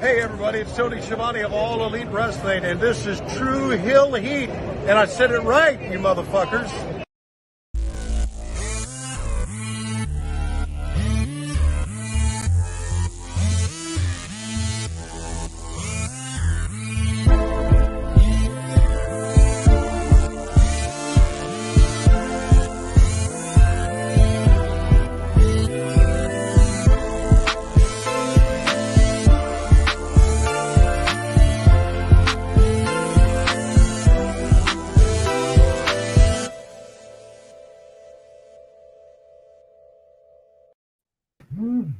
Hey everybody, it's Tony Schiavone of All Elite Wrestling, and this is True Hill Heat. And I said it right, you motherfuckers.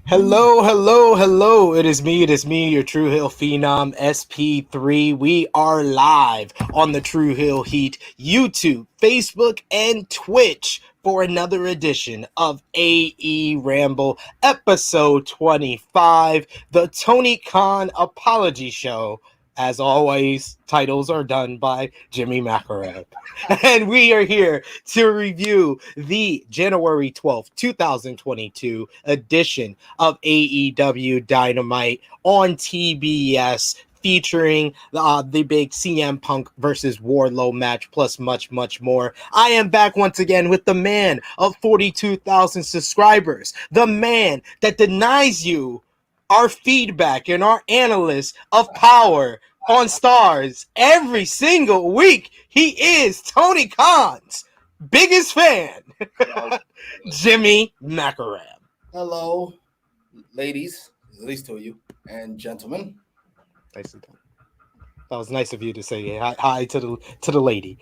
Hello, hello, hello. It is me, your True Hill Phenom, SP3. We are live on the True Hill Heat YouTube, Facebook, and Twitch for another edition of AEWramble, episode 25, the Tony Khan Apology Show. As always, titles are done by Jimmy Macram. And we are here to review the January 12th, 2022 edition of AEW Dynamite on TBS, featuring the big CM Punk versus Wardlow match, plus much, much more. I am back once again with the man of 42,000 subscribers, the man that denies you our feedback and our analysts of power on Stars every single week. He is Tony Khan's biggest fan, Jimmy Macram. Hello, ladies, at least two of you, and gentlemen. Nice and that was nice of you to say hi to the lady.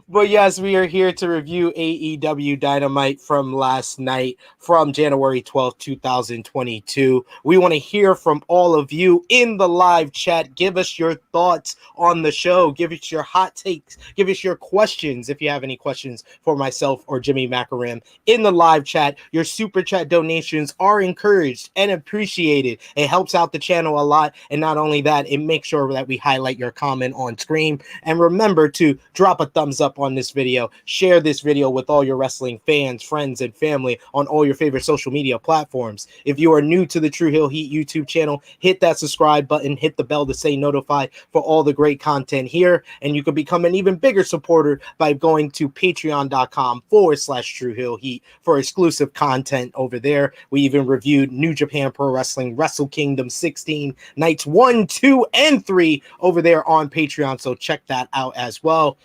But yes, we are here to review AEW Dynamite from last night, from January 12th, 2022. We want to hear from all of you in the live chat. Give us your thoughts on the show. Give us your hot takes. Give us your questions if you have any questions for myself or Jimmy Macram in the live chat. Your super chat donations are encouraged and appreciated. It helps out the channel a lot. And not only that, it makes sure that we highlight your comment on screen. And remember to drop a thumbs up on this video, share this video with all your wrestling fans, friends, and family on all your favorite social media platforms. If you are new to the True Hill Heat YouTube channel, hit that subscribe button, hit the bell to stay notified for all the great content here, and you can become an even bigger supporter by going to patreon.com/True Hill Heat for exclusive content over there. We even reviewed New Japan Pro Wrestling Wrestle Kingdom 16 nights 1, 2, and 3 over there on Patreon, so check that out as well.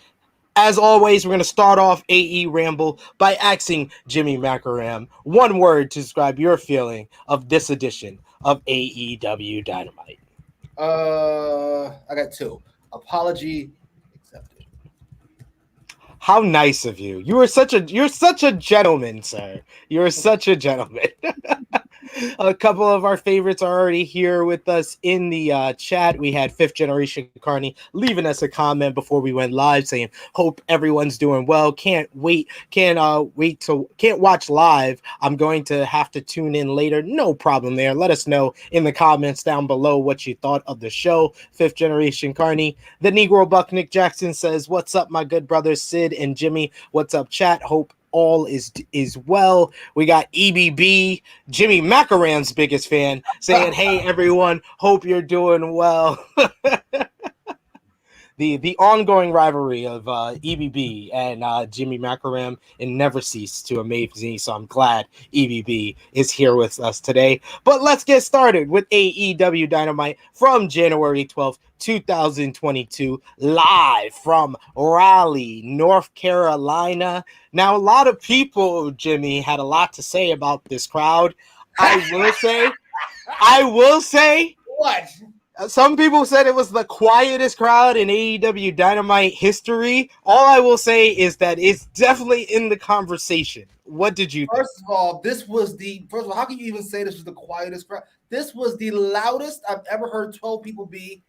As always, we're going to start off AEWramble by asking Jimmy Macram one word to describe your feeling of this edition of AEW Dynamite. I got two. Apology accepted. How nice of you. You're such a gentleman, sir. You're such a gentleman. A couple of our favorites are already here with us in the chat. We had Fifth Generation Carney leaving us a comment before we went live saying, hope everyone's doing well. Can't watch live. I'm going to have to tune in later. No problem there. Let us know in the comments down below what you thought of the show. Fifth Generation Carney. The Negro Buck Nick Jackson says, what's up, my good brothers Sid and Jimmy? What's up, chat? Hope all is well. We got EBB, Jimmy Macram's biggest fan, saying, hey everyone, hope you're doing well. The ongoing rivalry of EBB and Jimmy Macram and never cease to amaze me, so I'm glad EBB is here with us today. But let's get started with AEW Dynamite from January 12th, 2022, live from Raleigh, North Carolina. Now, a lot of people, Jimmy, had a lot to say about this crowd. I will say, What? Some people said it was the quietest crowd in AEW Dynamite history. All I will say is that it's definitely in the conversation. What did you think? First of all, how can you even say this was the quietest crowd? This was the loudest I've ever heard 12 people be.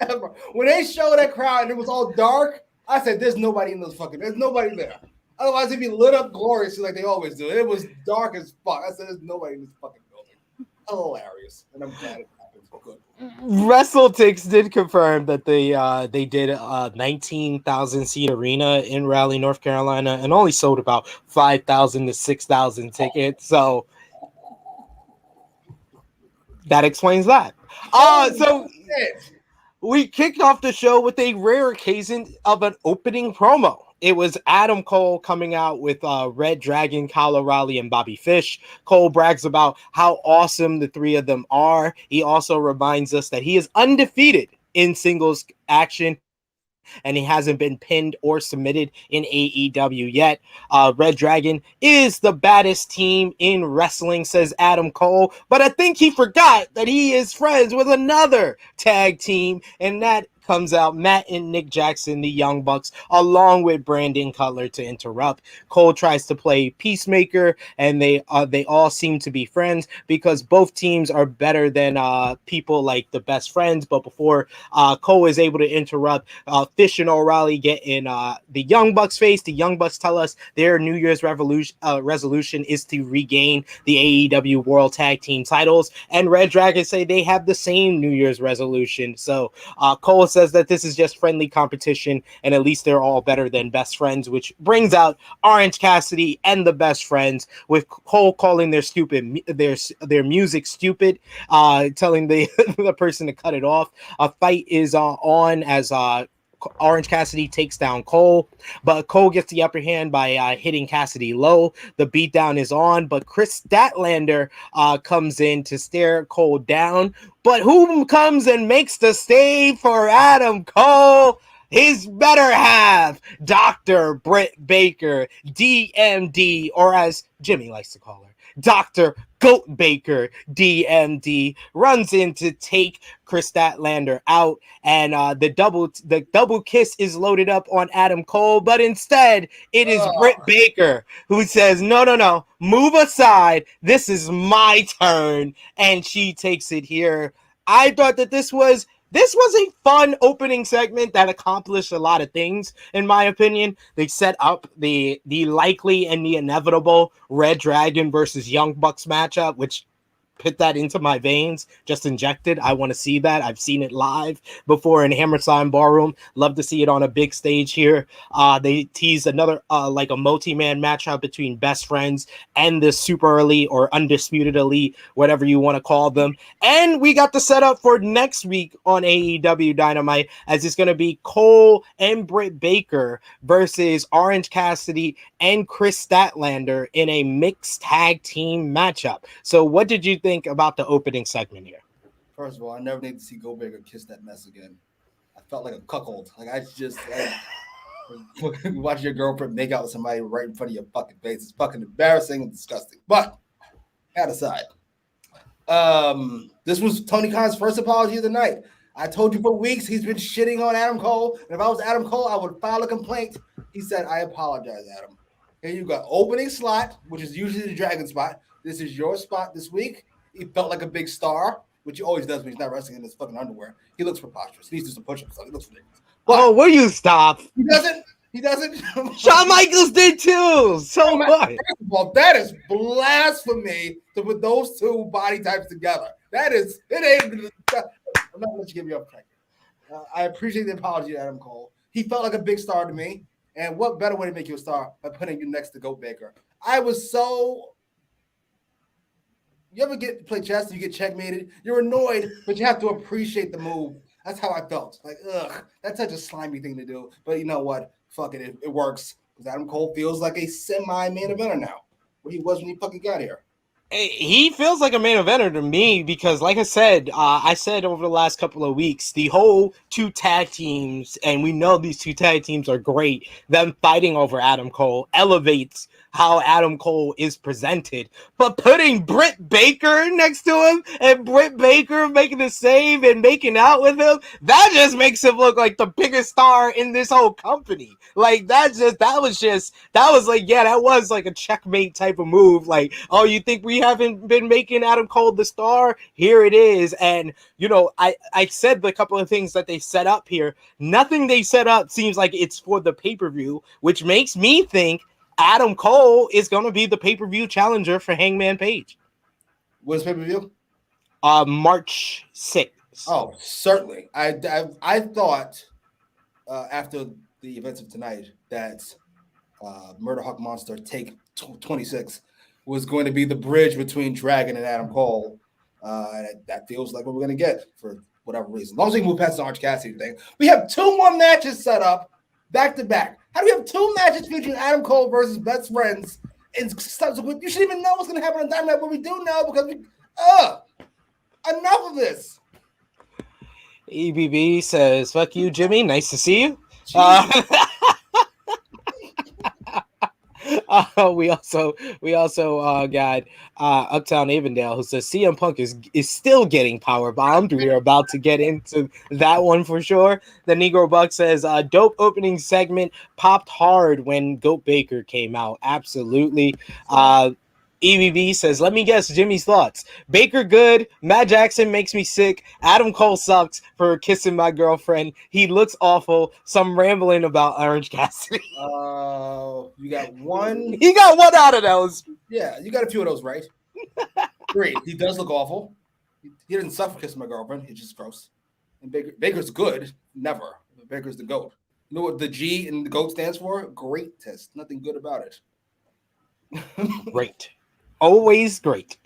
Ever. When they showed that crowd and it was all dark, I said, there's nobody there. Otherwise, it'd be lit up gloriously like they always do. It was dark as fuck. I said, there's nobody in this fucking building. Hilarious, and I'm glad it happened. Good. WrestleTix did confirm that they did a 19,000 seat arena in Raleigh, North Carolina, and only sold about 5,000 to 6,000 tickets. So That explains that. So we kicked off the show with a rare occasion of an opening promo. It was Adam Cole coming out with Red Dragon, Kyle O'Reilly, and Bobby Fish. Cole brags about how awesome the three of them are. He also reminds us that he is undefeated in singles action, and he hasn't been pinned or submitted in AEW yet. Red Dragon is the baddest team in wrestling, says Adam Cole, but I think he forgot that he is friends with another tag team, and that comes out Matt and Nick Jackson, the Young Bucks, along with Brandon Cutler to interrupt. Cole tries to play peacemaker, and they all seem to be friends because both teams are better than people like the best friends. But before Cole is able to interrupt, Fish and O'Reilly get in the Young Bucks face. The Young Bucks tell us their New Year's resolution is to regain the AEW World Tag Team titles, and Red Dragon say they have the same New Year's resolution. So Cole says that this is just friendly competition, and at least they're all better than best friends, which brings out Orange Cassidy and the best friends, with Cole calling their music stupid, telling the the person to cut it off. A fight is on as Orange Cassidy takes down Cole, but Cole gets the upper hand by hitting Cassidy low. The beatdown is on, but Chris Statlander comes in to stare Cole down. But who comes and makes the save for Adam Cole? His better half, Dr. Britt Baker, DMD, or as Jimmy likes to call her, Dr. Goat Baker, DMD, runs in to take Chris Statlander out, and the double kiss is loaded up on Adam Cole, but instead it is Britt Baker who says, no, move aside, this is my turn, and she takes it here. I thought that this was a fun opening segment that accomplished a lot of things, in my opinion. They set up the likely and the inevitable Red Dragon versus Young Bucks matchup, which put that into my veins, just injected. I want to see that. I've seen it live before in Hammerstein Ballroom. Love to see it on a big stage here. They teased another like a multi-man matchup between best friends and the super elite or undisputed elite, whatever you want to call them. And we got the setup for next week on AEW Dynamite, as it's going to be Cole and Britt Baker versus Orange Cassidy and Chris Statlander in a mixed tag team matchup. So what did you think about the opening segment here? First of all, I never need to see Goldberg kiss that mess again. I felt like a cuckold. Like watch your girlfriend make out with somebody right in front of your fucking face. It's fucking embarrassing and disgusting. But that aside, this was Tony Khan's first apology of the night. I told you for weeks he's been shitting on Adam Cole, and if I was Adam Cole, I would file a complaint. He said, "I apologize, Adam." And you got opening slot, which is usually the Dragon spot. This is your spot this week. He felt like a big star, which he always does when he's not wrestling in his fucking underwear. He looks preposterous. He needs to do some push-ups. So he looks ridiculous. But will you stop? He doesn't. He doesn't. Shawn Michaels did too. So what? Well, that is blasphemy to put those two body types together. That is. It ain't. I'm not going to let you get me off track. I appreciate the apology to Adam Cole. He felt like a big star to me. And what better way to make you a star by putting you next to Goat Baker? I was so. You ever play chess and you get checkmated? You're annoyed, but you have to appreciate the move. That's how I felt. Like, ugh, that's such a slimy thing to do. But you know what? Fuck it. It works. Because Adam Cole feels like a semi-main eventer now. What he was when he fucking got here. He feels like a main eventer to me because, like I said over the last couple of weeks, the whole two tag teams, and we know these two tag teams are great, them fighting over Adam Cole elevates how Adam Cole is presented. But putting Britt Baker next to him and Britt Baker making the save and making out with him, that just makes him look like the biggest star in this whole company. Like that was like a checkmate type of move. Like, oh, you think we haven't been making Adam Cole the star? Here it is. And you know, I said the couple of things that they set up here. Nothing they set up seems like it's for the pay-per-view, which makes me think Adam Cole is going to be the pay-per-view challenger for Hangman Page. When's pay-per-view? March 6th. Oh, certainly. I thought after the events of tonight that Murder Hawk Monster Take 26 was going to be the bridge between Dragon and Adam Cole. That feels like what we're going to get for whatever reason. As long as we can move past the Orange Cassidy thing. We have 2 more matches set up back to back. How do we have 2 matches featuring Adam Cole versus Best Friends? And subsequent, you shouldn't even know what's going to happen on Dynamite, but we do know because enough of this. EBB says, "Fuck you, Jimmy. Nice to see you." We also got Uptown Avondale, who says CM Punk is still getting power bombed. We are about to get into that one for sure. The Negro Buck says dope opening segment, popped hard when Goat Baker came out. Absolutely. EBB says, let me guess Jimmy's thoughts. Baker good. Matt Jackson makes me sick. Adam Cole sucks for kissing my girlfriend. He looks awful. Some rambling about Orange Cassidy. You got one. He got one out of those. Yeah, you got a few of those right. 3. He does look awful. He doesn't suffer kissing my girlfriend. He's just gross. And Baker's good. Never. Baker's the GOAT. You know what the G in the GOAT stands for? Great test. Nothing good about it. Great. Always great.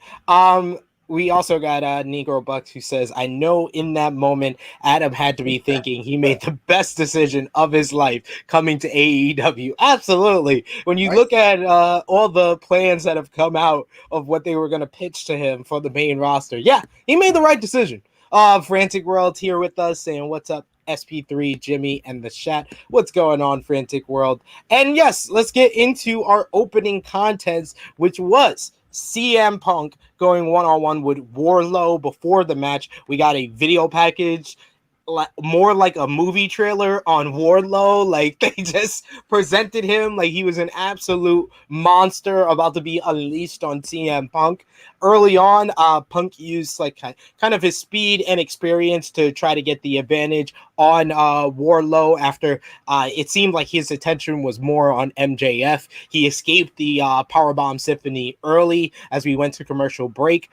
We also got Negro Bucks, who says, I know in that moment Adam had to be thinking he made the best decision of his life coming to AEW. Absolutely. When you look at all the plans that have come out of what they were going to pitch to him for the main roster, yeah, he made the right decision. Frantic World here with us saying, what's up, SP3, Jimmy, and the chat? What's going on, Frantic World? And yes, let's get into our opening contents, which was CM Punk going one-on-one with Wardlow. Before the match, we got a video package, more like a movie trailer on Wardlow. Like, they just presented him like he was an absolute monster about to be unleashed on CM Punk. Early on, Punk used like kind of his speed and experience to try to get the advantage on Wardlow after it seemed like his attention was more on MJF. He escaped the Powerbomb Symphony early as we went to commercial break.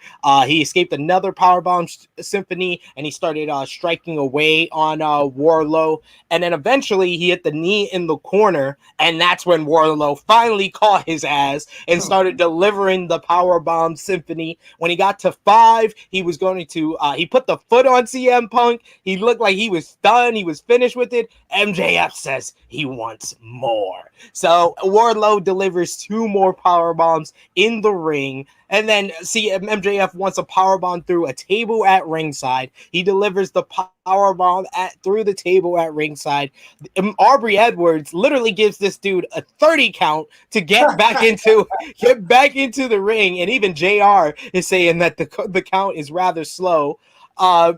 He escaped another Powerbomb Symphony and he started striking away on Wardlow. And then eventually he hit the knee in the corner, and that's when Wardlow finally caught his ass and started delivering the Powerbomb Symphony. When he got to 5, he was going to he put the foot on CM Punk. He looked like he was done. He was finished with it. MJF says he wants more. So Wardlow delivers 2 more power bombs in the ring. And then MJF wants a powerbomb through a table at ringside. He delivers the powerbomb through the table at ringside. Aubrey Edwards literally gives this dude a 30 count to get back into the ring. And even JR is saying that the count is rather slow.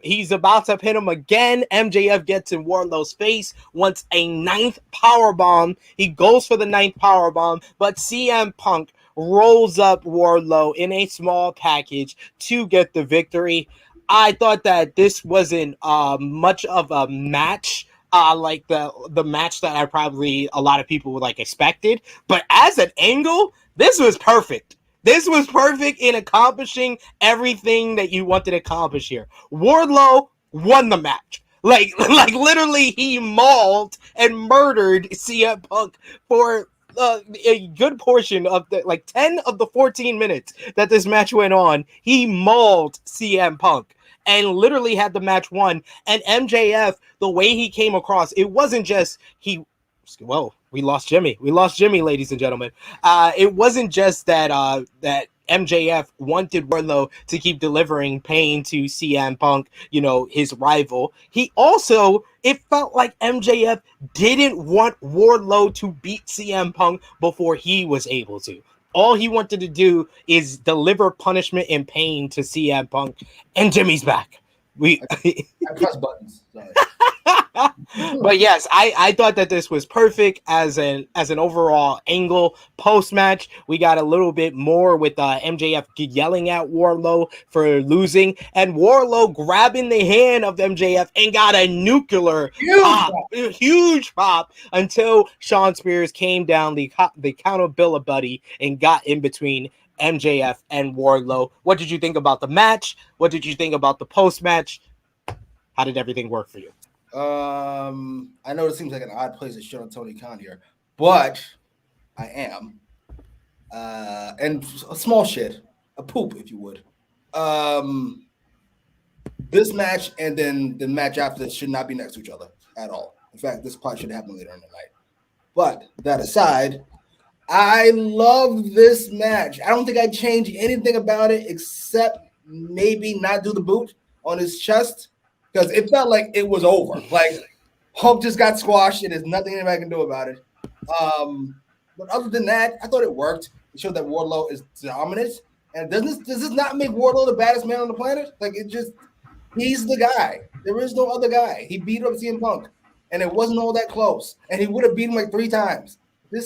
He's about to pin him again. MJF gets in Wardlow's face, wants a 9th powerbomb. He goes for the 9th powerbomb, but CM Punk rolls up Wardlow in a small package to get the victory. I thought that this wasn't much of a match, like the match that a lot of people would like expected. But as an angle, this was perfect. This was perfect in accomplishing everything that you wanted to accomplish here. Wardlow won the match. Like literally, he mauled and murdered CM Punk for a good portion of the 10 of the 14 minutes that this match went on. He mauled CM Punk and literally had the match won. And MJF, the way he came across, it wasn't just we lost Jimmy. We lost Jimmy, ladies and gentlemen. It wasn't just that MJF wanted Wardlow to keep delivering pain to CM Punk, his rival. It felt like MJF didn't want Wardlow to beat CM Punk before he was able to. All he wanted to do is deliver punishment and pain to CM Punk, and Jimmy's back. I press buttons. Sorry. But yes, I thought that this was perfect as an overall angle. Post match, we got a little bit more with MJF yelling at Wardlow for losing, and Wardlow grabbing the hand of MJF and got a huge pop until Shawn Spears came down the accountability and got in between MJF and Wardlow. What did you think about the match? What did you think about the post match? How did everything work for you? I know it seems like an odd place to shit on Tony Khan here, but I am. And a small shit, a poop, if you would. This match and then the match after this should not be next to each other at all. In fact, this probably should happen later in the night. But that aside, I love this match. I don't think I'd change anything about it except maybe not do the boot on his chest because it felt like it was over. Like Hulk just got squashed and there's nothing anybody can do about it. But other than that, I thought it worked. It showed that Wardlow is dominant. And does this not make Wardlow the baddest man on the planet? Like he's the guy. There is no other guy. He beat up CM Punk, and it wasn't all that close. And he would have beat him like 3 times. And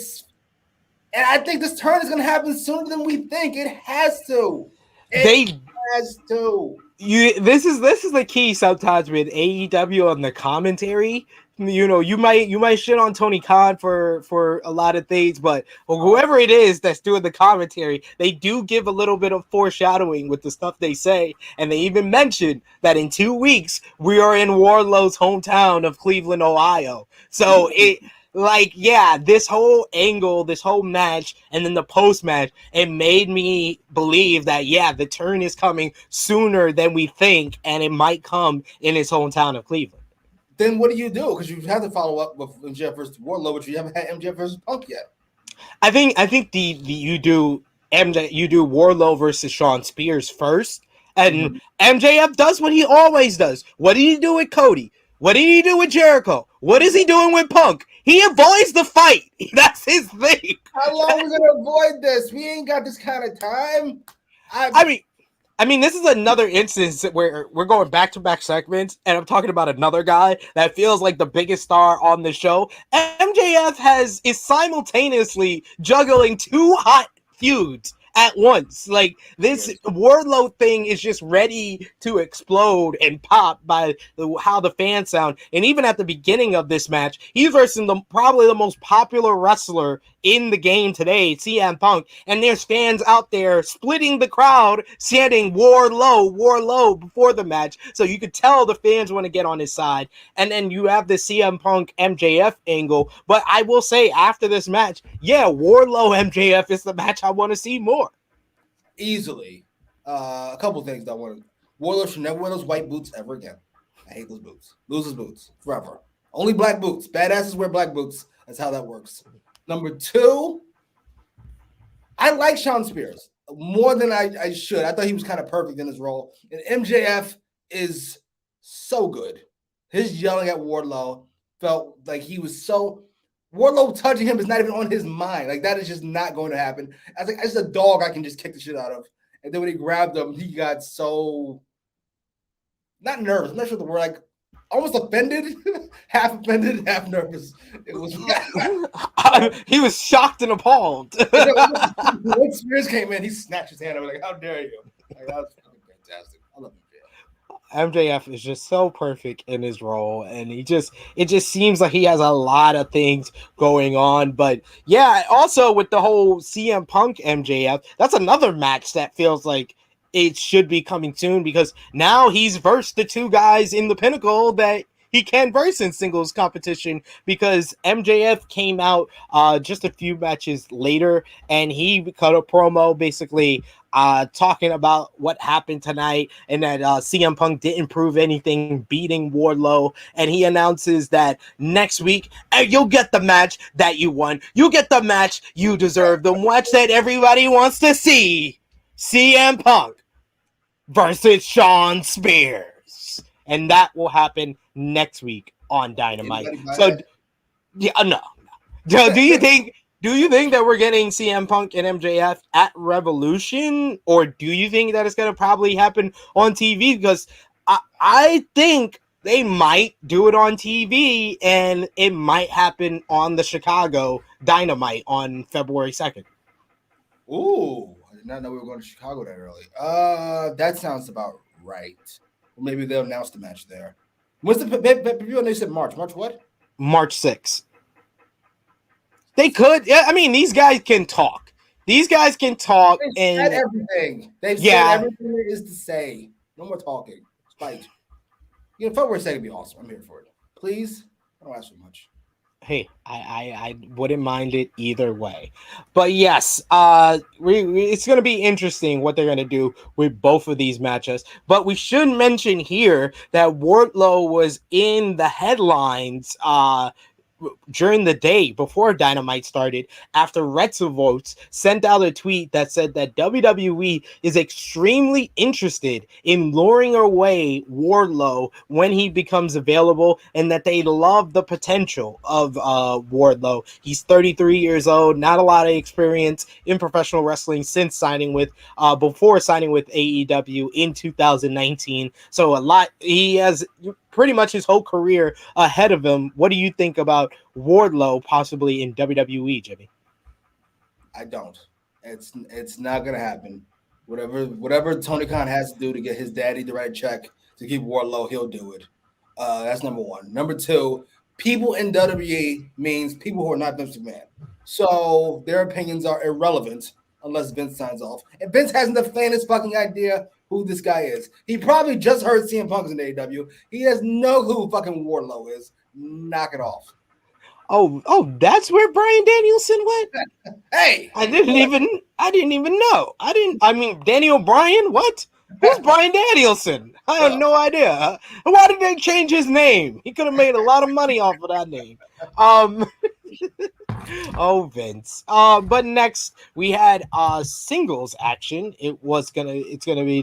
I think this turn is going to happen sooner than we think. It has to. It has to. This is the key sometimes with AEW on the commentary. You might shit on Tony Khan for a lot of things, but whoever it is that's doing the commentary, they do give a little bit of foreshadowing with the stuff they say, and they even mention that in 2 weeks we are in Wardlow's hometown of Cleveland, Ohio. So this whole angle, this whole match, and then the post match, it made me believe that the turn is coming sooner than we think, and it might come in his hometown of Cleveland. Then what do you do? Because you have to follow up with MJF versus Wardlow, which you haven't had MJF versus Punk yet. I think you do Wardlow versus Shawn Spears first, and MJF does what he always does. What did he do with Cody? What did he do with Jericho? What is he doing with Punk? He avoids the fight. That's his thing. How long are we gonna avoid this? We ain't got this kind of time. I mean, this is another instance where we're going back-to-back segments, and I'm talking about another guy that feels like the biggest star on the show. MJF is simultaneously juggling 2 hot feuds at once. Like, this Wardlow thing is just ready to explode and pop by how the fans sound. And even at the beginning of this match, he's versus probably the most popular wrestler in the game today, CM Punk. And there's fans out there splitting the crowd, chanting Wardlow before the match. So you could tell the fans want to get on his side. And then you have the CM Punk MJF angle. But I will say, after this match, Wardlow MJF is the match I want to see more. Easily. A couple things that I want. Wardlow should never wear those white boots ever again. I hate those boots. Lose his boots forever. Only black boots. Badasses wear black boots. That's how that works. Number 2, I like Shawn Spears more than I should. I thought he was kind of perfect in his role. And MJF is so good. His yelling at Wardlow felt like he was so... Wardlow touching him is not even on his mind. Like, that is just not going to happen. I was like, as a dog, I can just kick the shit out of. And then when he grabbed him, he got so... not nervous. I'm not sure the word. Like, almost offended. Half offended, half nervous. It was... he was shocked and appalled. When Spears came in, he snatched his hand. I was like, how dare you? Like, that was fucking fantastic. I love MJF is just so perfect in his role, and it just seems like he has a lot of things going on. But also with the whole CM Punk MJF, that's another match that feels like it should be coming soon, because now he's versed the 2 guys in the Pinnacle that he can verse in singles competition, because MJF came out just a few matches later, and he cut a promo basically talking about what happened tonight, and that CM Punk didn't prove anything beating Wardlow, and he announces that next week, you'll get the match that you won. You get the match you deserve, the match that everybody wants to see. CM Punk versus Shawn Spears. And that will happen next week on Dynamite. So, no. Do you think that we're getting CM Punk and MJF at Revolution, or do you think that it's going to probably happen on TV? Because I think they might do it on TV, and it might happen on the Chicago Dynamite on February 2nd. Ooh, I did not know we were going to Chicago that early. That sounds about right. Well, maybe they'll announce the match there. What's the pay-per-view? They said March. March what? March 6th. They could. Yeah, I mean, these guys can talk. They've said everything. They've said everything there is to say. No more talking. Fight. February 2nd would be awesome. I'm here for it. Please. I don't ask for much. Hey, I wouldn't mind it either way. But yes, it's going to be interesting what they're going to do with both of these matches. But we should mention here that Wardlow was in the headlines during the day before Dynamite started, after Retzovotes sent out a tweet that said that WWE is extremely interested in luring away Wardlow when he becomes available, and that they love the potential of Wardlow. He's 33 years old, not a lot of experience in professional wrestling since signing with before signing with AEW in 2019. So a lot, he has pretty much his whole career ahead of him. What do you think about Wardlow possibly in WWE, Jimmy? I don't. It's not gonna happen. Whatever Tony Khan has to do to get his daddy the right check to keep Wardlow, he'll do it. That's number one. Number two, people in WWE means people who are not Vince McMahon. So their opinions are irrelevant unless Vince signs off. And Vince hasn't the faintest fucking idea who this guy is. He probably just heard CM Punk's in AEW. He has no clue who fucking Wardlow is. Knock it off. Oh, that's where Bryan Danielson went. Hey, I didn't even know. I mean, Daniel Bryan? What? Who's Bryan Danielson? I have no idea. Why did they change his name? He could have made a lot of money off of that name. Oh, Vince. But next we had singles action. It's gonna be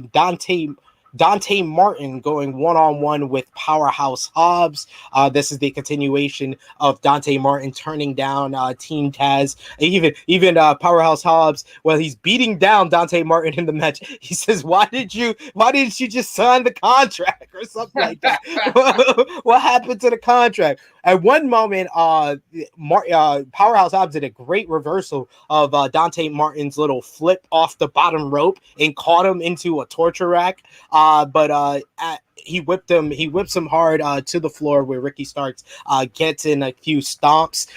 Dante Martin going one-on-one with Powerhouse Hobbs. This is the continuation of Dante Martin turning down Team Taz. Even Powerhouse Hobbs, well, he's beating down Dante Martin in the match. He says, "Why didn't you just sign the contract?" or something like that. What happened to the contract? At one moment, Powerhouse Hobbs did a great reversal of Dante Martin's little flip off the bottom rope and caught him into a torture rack. But he whips him hard to the floor, where Ricky Starks gets in a few stomps.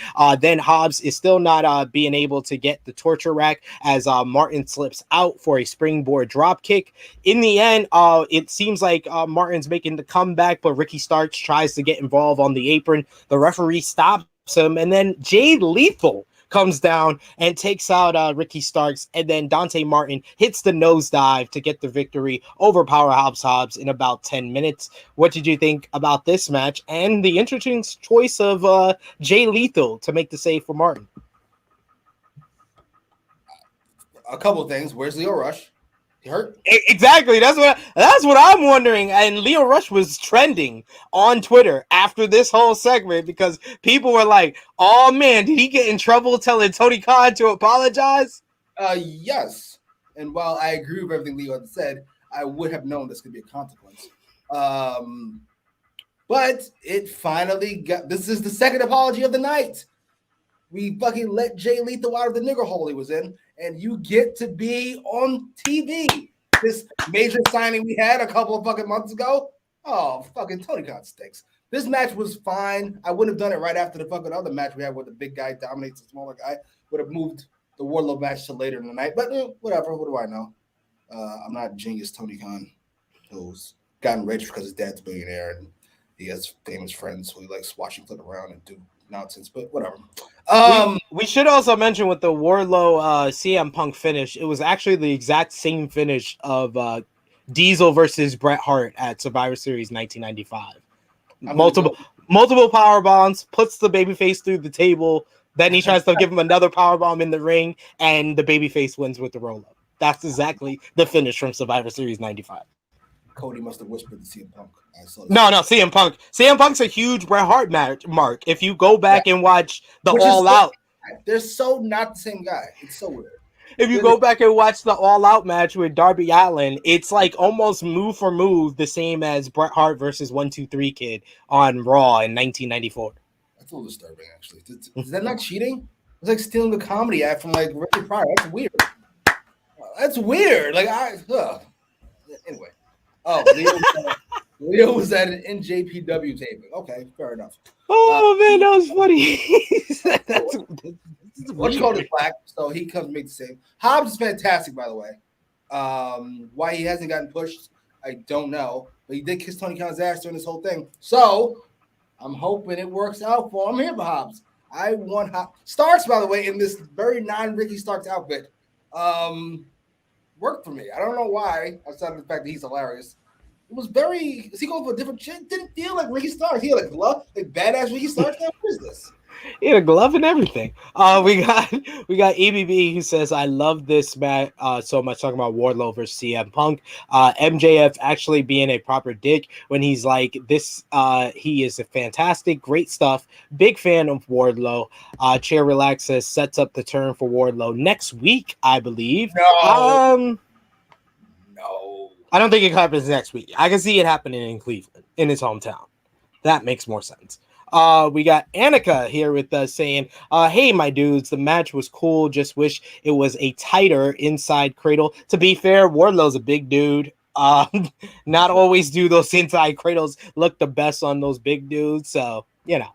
Then Hobbs is still not being able to get the torture rack as Martin slips out for a springboard drop kick. In the end, it seems like Martin's making the comeback, but Ricky Starks tries to get involved on the apron. The referee stops him, and then Jay Lethal comes down and takes out Ricky Starks, and then Dante Martin hits the nosedive to get the victory over Powerhouse Hobbs in about 10 minutes. What did you think about this match and the interesting choice of Jay Lethal to make the save for Martin? A couple of things. Where's Leo Rush? He hurt? Exactly. That's what I'm wondering. And Leo Rush was trending on Twitter after this whole segment because people were like, "Oh man, did he get in trouble telling Tony Khan to apologize?" Yes. And while I agree with everything Leo had said, I would have known this could be a consequence. But it finally got. This is the second apology of the night. We fucking let Jay Lethal out of the nigger hole he was in, and you get to be on TV. This major signing we had a couple of fucking months ago. Oh, fucking Tony Khan stinks. This match was fine. I wouldn't have done it right after the fucking other match we had where the big guy dominates the smaller guy. Would have moved the Wardlow match to later in the night. But whatever. What do I know? I'm not genius Tony Khan, who's gotten rich because his dad's a billionaire and he has famous friends who he likes watching flip around and do nonsense, but whatever. We should also mention with the Wardlow CM Punk finish, it was actually the exact same finish of Diesel versus Bret Hart at Survivor Series 1995. Multiple power bombs, puts the babyface through the table, then he tries to give him another power bomb in the ring, and the babyface wins with the roll up. That's exactly the finish from Survivor Series 95. Cody must have whispered to CM Punk. No, CM Punk. CM Punk's a huge Bret Hart match, Mark. If you go back and watch the All Out. They're so not the same guy. It's so weird. If you go back and watch the All Out match with Darby Allin, it's like almost move for move the same as Bret Hart versus 1-2-3 Kid on Raw in 1994. That's a little disturbing, actually. Is that not cheating? It's like stealing the comedy act from like Ricky Pryor. That's weird. That's weird. Like anyway. Oh, Leo was at an NJPW taping. Okay, fair enough. Oh man, that was funny. that's what you call it, black. So he comes to make the save. Hobbs is fantastic, by the way. Why he hasn't gotten pushed, I don't know. But he did kiss Tony Khan's ass during this whole thing. So I'm hoping it works out for him here, Hobbs. I want Starks, by the way, in this very non-Ricky Starks outfit. Worked for me. I don't know why, outside of the fact that he's hilarious. It was very. Is he going for a different chick? Didn't feel like Ricky Starks. He had like glove, like badass Ricky Starks. Now, what is this? He had a glove and everything. We got EBB who says, I love this match so much, talking about Wardlow versus CM Punk. MJF actually being a proper dick when he's like this. He is a fantastic, great stuff. Big fan of Wardlow. Chair Relax says sets up the turn for Wardlow next week, I believe. No. I don't think it happens next week. I can see it happening in Cleveland, in his hometown. That makes more sense. We got Annika here with us saying, hey, my dudes, the match was cool. Just wish it was a tighter inside cradle. To be fair, Wardlow's a big dude. Not always do those inside cradles look the best on those big dudes. So, you know.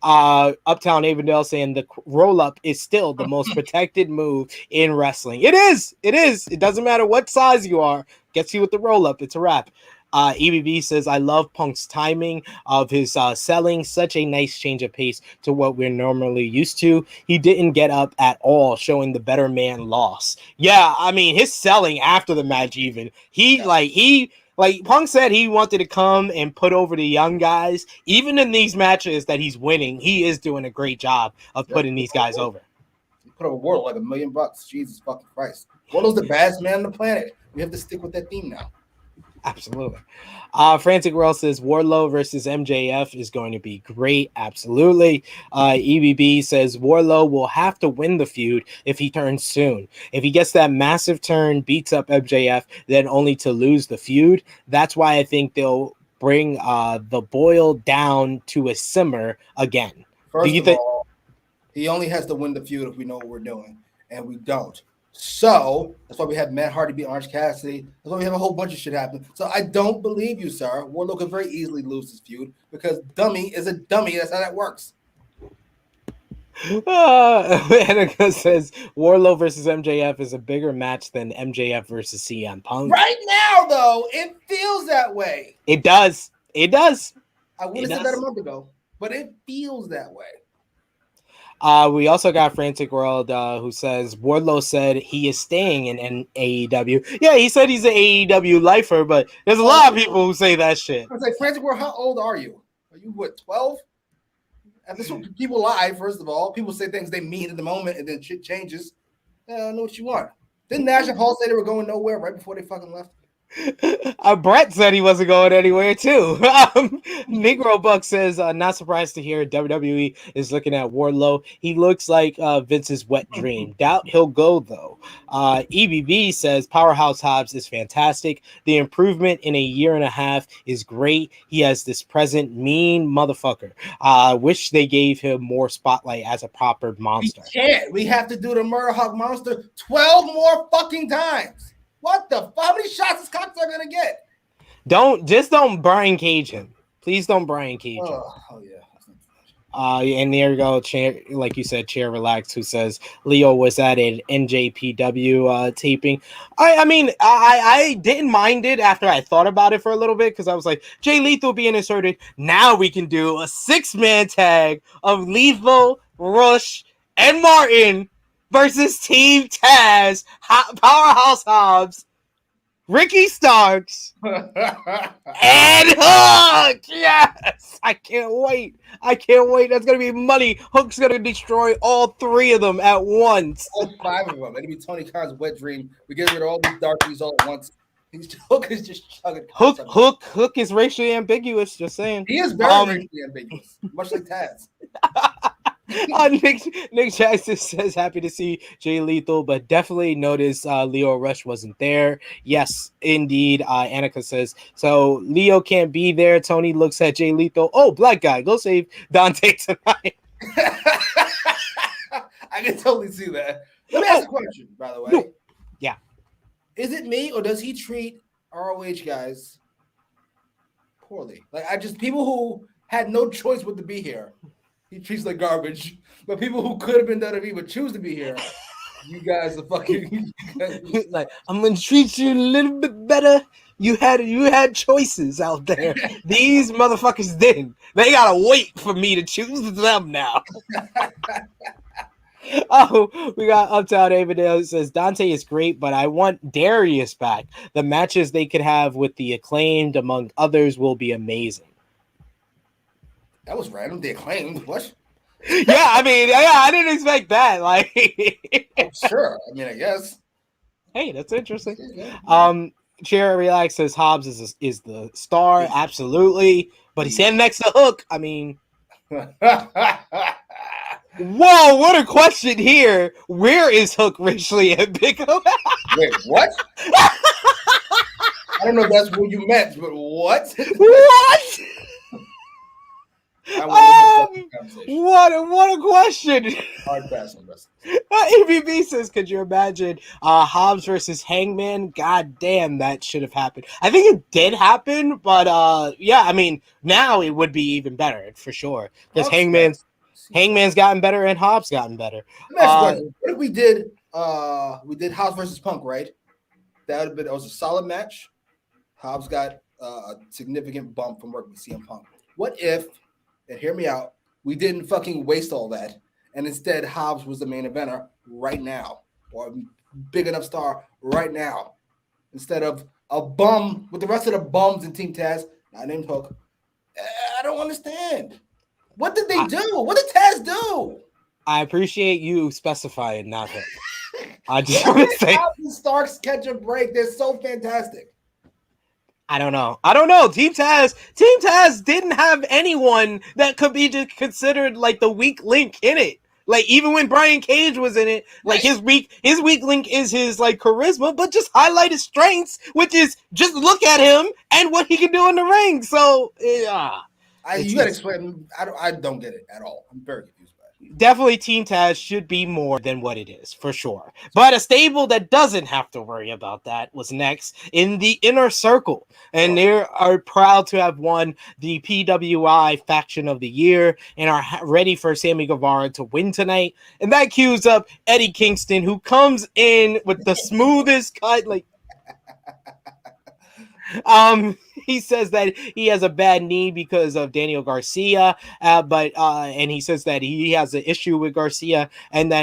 Uptown Avondale saying the roll-up is still the most protected move in wrestling. It is. It doesn't matter what size you are. Gets you with the roll-up. It's a wrap. EBB says, I love Punk's timing of his selling. Such a nice change of pace to what we're normally used to. He didn't get up at all, showing the better man loss. Yeah, I mean, his selling after the match even. Like Punk said, he wanted to come and put over the young guys. Even in these matches that he's winning, he is doing a great job of putting these guys over. He put over Wardlow like $1 million. Jesus fucking Christ. Wardlow's the baddest man on the planet. We have to stick with that theme now. Absolutely. Frantic World says Wardlow versus MJF is going to be great. Absolutely. EBB says Wardlow will have to win the feud if he turns soon. If he gets that massive turn, beats up MJF, then only to lose the feud. That's why I think they'll bring the boil down to a simmer again. First of all, he only has to win the feud if we know what we're doing, and we don't. So that's why we have Matt Hardy beat Orange Cassidy. That's why we have a whole bunch of shit happen. So I don't believe you, sir. Wardlow could very easily lose this feud because dummy is a dummy. That's how that works. Annika says Wardlow versus MJF is a bigger match than MJF versus CM Punk. Right now, though, it feels that way. It does. I would have said that a month ago, but it feels that way. We also got Frantic World who says Wardlow said he is staying in AEW. Yeah, he said he's an AEW lifer, but there's a lot of people who say that shit. I was like, Frantic World, how old are you? Are you what, 12? And this is what people lie, first of all. People say things they mean in the moment and then shit changes. I don't know what you want. Didn't Nash and Paul say they were going nowhere right before they fucking left? Brett said he wasn't going anywhere too. Negro Buck says, not surprised to hear WWE is looking at Wardlow. He looks like Vince's wet dream. Doubt he'll go though. EBB says Powerhouse Hobbs is fantastic. The improvement in a year and a half is great. He has this present mean motherfucker. Wish they gave him more spotlight as a proper monster. We can't. We have to do the Murder Hawk monster 12 more fucking times. What the fuck? How many shots is Coxstar gonna get? Don't Brian Cage him. Please don't Brian Cage him. Oh yeah. And there you go, Chair, like you said, Chair Relax, who says Leo was at an NJPW taping. I mean, I didn't mind it after I thought about it for a little bit because I was like, Jay Lethal being inserted. Now we can do a 6-man tag of Lethal, Rush, and Martin versus Team Taz, Powerhouse Hobbs, Ricky Starks, and Hook. Yes, I can't wait. That's gonna be money. Hook's gonna destroy all 3 of them at once. All 5 of them. It'll be Tony Khan's wet dream. We get rid of all these darkies all at once. Hook is just chugging. Hook is racially ambiguous. Just saying. He is very racially ambiguous, much like Taz. Nick Jackson says happy to see Jay Lethal, but definitely noticed Leo Rush wasn't there. Yes, indeed. Annika says so. Leo can't be there. Tony looks at Jay Lethal. Oh, black guy, go save Dante tonight. I can totally see that. Let me ask a question, by the way. No. Yeah. Is it me or does he treat ROH guys poorly? Like people who had no choice but to be here. He treats like garbage, but people who could have been WWE but choose to be here, you guys are fucking. Like, I'm gonna treat you a little bit better You had choices out there. These motherfuckers didn't. They gotta wait for me to choose them now. Oh, we got Uptown Avondale. It says Dante is great, but I want Darius back. The matches they could have with the Acclaimed, among others, will be amazing. That was random. The Acclaimed. What? Yeah, I mean, yeah, I didn't expect that. Like, sure. I mean, I guess. Hey, that's interesting. Chair Relax says Hobbs is the star, absolutely, but he's standing next to Hook. I mean. Whoa, what a question here. Where is Hook racially ambiguous? Wait, what? I don't know if that's what you meant, but what? What? What a question. Hard pass on this. EBB says, could you imagine Hobbs versus Hangman? God damn, that should have happened. I think it did happen, but yeah, I mean, now it would be even better for sure. Because Hangman's gotten better and Hobbs gotten better. What if we did Hobbs versus Punk, right? That was a solid match. Hobbs got a significant bump from working with CM Punk. What if, and hear me out, we didn't fucking waste all that, and instead Hobbs was the main eventer right now, or a big enough star right now, instead of a bum with the rest of the bums in Team Taz, not named Hook. I don't understand. What did they do? What did Taz do? I appreciate you specifying that. I just want to say, Hobbs and Starks catch a break. They're so fantastic. I don't know. Team Taz didn't have anyone that could be just considered like the weak link in it. Like even when Brian Cage was in it, like his weak link is his like charisma, but just highlight his strengths, which is just look at him and what he can do in the ring. So yeah. You gotta explain. I don't get it at all. I'm very confused by it. Definitely Team Taz should be more than what it is, for sure. But a stable that doesn't have to worry about that was next in the Inner Circle. And they are proud to have won the PWI Faction of the Year and are ready for Sammy Guevara to win tonight. And that cues up Eddie Kingston, who comes in with the smoothest cut, like he says that he has a bad knee because of Daniel Garcia, and he says that he has an issue with Garcia,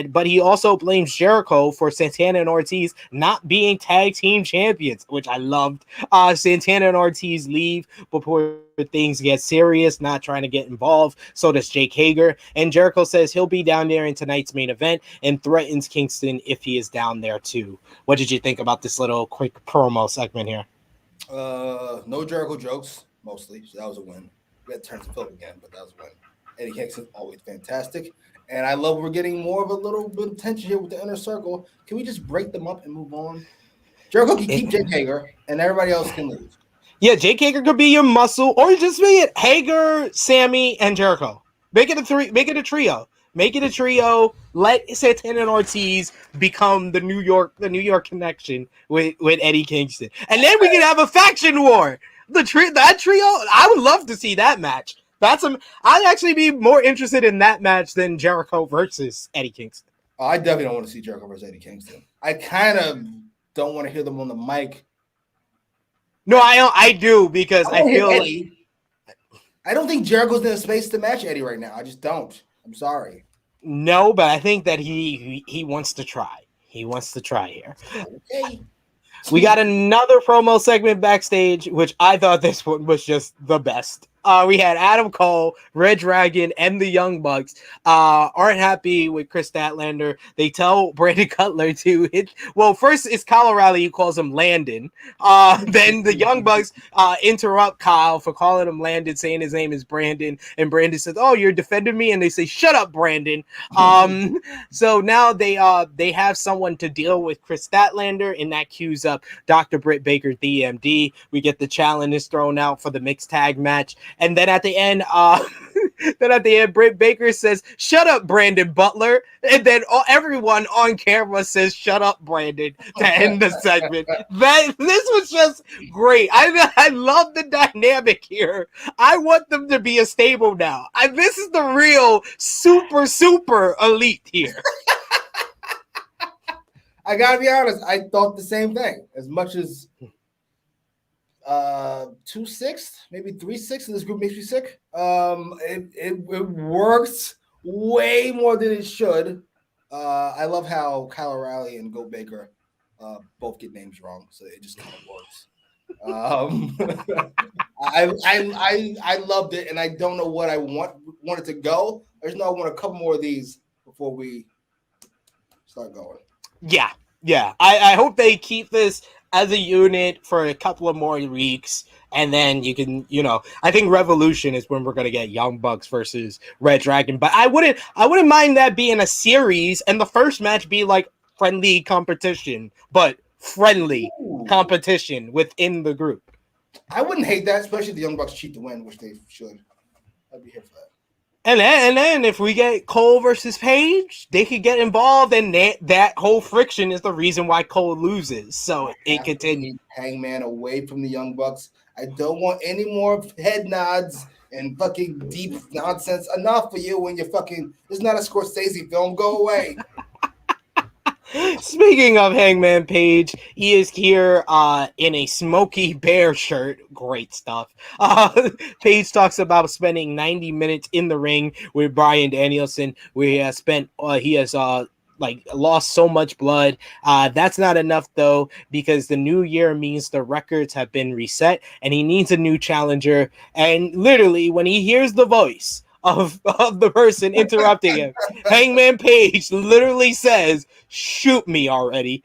but he also blames Jericho for Santana and Ortiz not being tag team champions, which I loved. Santana and Ortiz leave before things get serious, not trying to get involved. So does Jake Hager, and Jericho says he'll be down there in tonight's main event and threatens Kingston if he is down there too. What did you think about this little quick promo segment here? No Jericho jokes, mostly. So that was a win. We had to turn to Phil again, but that was a win. Eddie Kingston, always fantastic. And I love we're getting more of a little bit of tension here with the Inner Circle. Can we just break them up and move on? Jericho can keep Jake Hager, and everybody else can lose. Yeah, Jake Hager could be your muscle, or just be it Hager, Sammy, and Jericho. Make it a trio. Make it a trio. Let Santana and Ortiz become the New York connection with Eddie Kingston, and then we can have a faction war. That trio, I would love to see that match. I'd actually be more interested in that match than Jericho versus Eddie Kingston. Oh, I definitely don't want to see Jericho versus Eddie Kingston. I kind of don't want to hear them on the mic. No, I do because I feel like I don't think Jericho's in a space to match Eddie right now. I just don't. I'm sorry. No, but I think that he wants to try. He wants to try here. Okay. We got another promo segment backstage, which I thought this one was just the best. We had Adam Cole, Red Dragon, and the Young Bucks aren't happy with Chris Statlander. They tell Brandon Cutler to hit. Well, first it's Kyle O'Reilly who calls him Landon. Then the Young Bucks interrupt Kyle for calling him Landon, saying his name is Brandon. And Brandon says, "Oh, you're defending me?" And they say, "Shut up, Brandon." So now they have someone to deal with Chris Statlander, and that cues up Dr. Britt Baker, DMD. We get the challenge thrown out for the mixed tag match. And then at the end, Britt Baker says, "Shut up, Brandon Butler." And then everyone on camera says, "Shut up, Brandon," to end the segment. This was just great. I love the dynamic here. I want them to be a stable now. This is the real super elite here. I gotta be honest. I thought the same thing. As much as 2-6, maybe 3-6, and this group makes me sick. It works way more than it should. I love how Kyle O'Reilly and Go Baker both get names wrong, so it just kind of works. I loved it, and I don't know what I wanted to go. I just know I want a couple more of these before we start going. Yeah. I hope they keep this as a unit for a couple of more weeks, and then you can, I think Revolution is when we're gonna get Young Bucks versus Red Dragon. But I wouldn't mind that being a series, and the first match be like friendly competition, but friendly competition within the group. I wouldn't hate that, especially if the Young Bucks cheat to win, which they should. I'd be here for that. And then if we get Cole versus Page, they could get involved, and that whole friction is the reason why Cole loses. So it continues. Hangman away from the Young Bucks. I don't want any more head nods and fucking deep nonsense. Enough for you when you're fucking. It's not a Scorsese film. Go away. Speaking of Hangman Page, he is here in a Smokey Bear shirt. Great stuff. Page talks about spending 90 minutes in the ring with Bryan Danielson, where he has lost so much blood. That's not enough though, because the new year means the records have been reset and he needs a new challenger. And literally, when he hears the voice of the person interrupting him, Hangman Page literally says, "Shoot me already."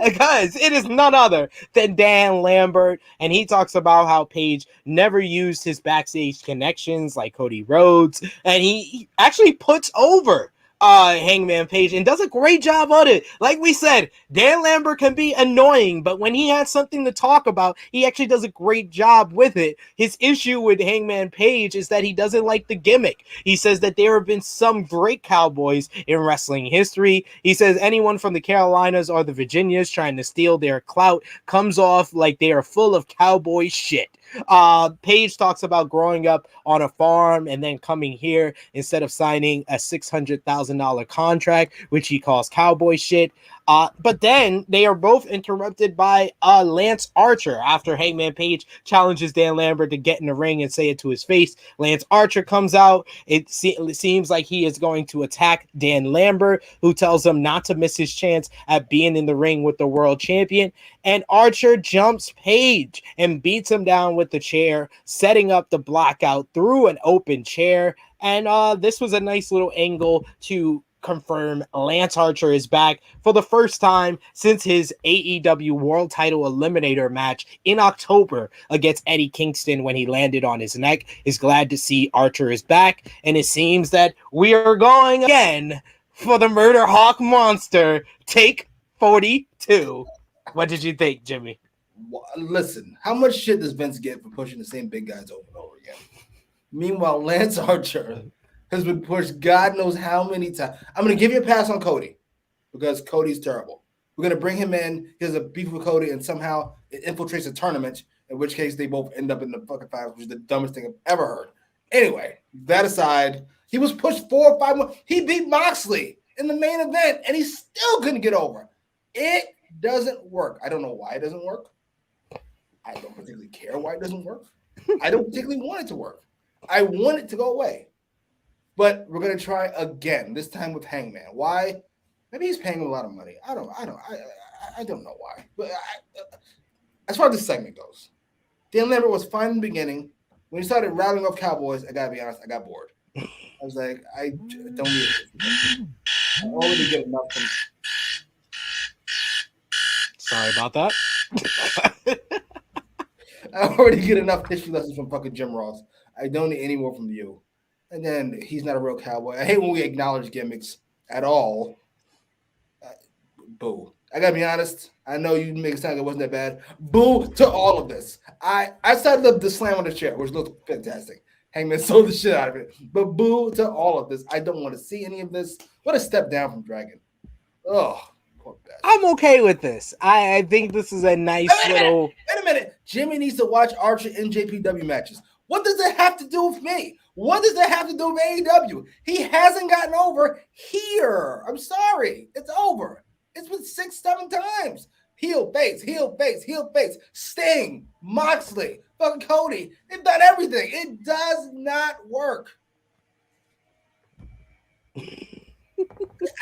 Because it is none other than Dan Lambert, and he talks about how Page never used his backstage connections like Cody Rhodes, and he actually puts over Hangman Page and does a great job on it. Like we said, Dan Lambert can be annoying, but when he has something to talk about, he actually does a great job with it. His issue with Hangman Page is that he doesn't like the gimmick. He says that there have been some great cowboys in wrestling history. He says anyone from the Carolinas or the Virginias trying to steal their clout comes off like they are full of cowboy shit. Page talks about growing up on a farm and then coming here instead of signing a $600,000 contract, which he calls cowboy shit. But then they are both interrupted by Lance Archer after Hangman Page challenges Dan Lambert to get in the ring and say it to his face. Lance Archer comes out. It seems like he is going to attack Dan Lambert, who tells him not to miss his chance at being in the ring with the world champion. And Archer jumps Page and beats him down with the chair, setting up the blackout through an open chair. And this was a nice little angle to confirm Lance Archer is back for the first time since his AEW World Title Eliminator match in October against Eddie Kingston when he landed on his neck. Is glad to see Archer is back, and it seems that we are going again for the Murder Hawk Monster Take 42. What did you think, Jimmy? Listen, how much shit does Vince get for pushing the same big guys over and over again? Meanwhile, Lance Archer has been pushed God knows how many times. I'm going to give you a pass on Cody because Cody's terrible. We're going to bring him in. He has a beef with Cody, and somehow it infiltrates a tournament, in which case they both end up in the fucking finals, which is the dumbest thing I've ever heard. Anyway, that aside, he was pushed 4 or 5 more. He beat Moxley in the main event, and he still couldn't get over. It doesn't work. I don't know why it doesn't work. I don't particularly care why it doesn't work. I don't particularly want it to work. I want it to go away. But we're gonna try again. This time with Hangman. Why? Maybe he's paying him a lot of money. I don't know why. But as far as this segment goes, Dan Lambert was fine in the beginning. When he started rattling off Cowboys, I gotta be honest, I got bored. I was like, I don't need it. I already get enough from. Sorry about that. I already get enough history lessons from fucking Jim Ross. I don't need any more from you. And then he's not a real cowboy. I hate when we acknowledge gimmicks at all. Boo. I gotta be honest. I know you make it sound like it wasn't that bad. Boo to all of this. I started the slam on the chair, which looked fantastic. Hangman sold the shit out of it. But boo to all of this. I don't want to see any of this. What a step down from Dragon. Oh, poor bastard. I'm okay with this. I think this is a nice little. Wait a minute. Jimmy needs to watch Archer and JPW matches. What does that have to do with me? What does that have to do with AEW? He hasn't gotten over here. I'm sorry. It's over. It's been 6-7 times. Heel, face, heel, face, heel, face. Sting, Moxley, fucking Cody. They've done everything. It does not work. I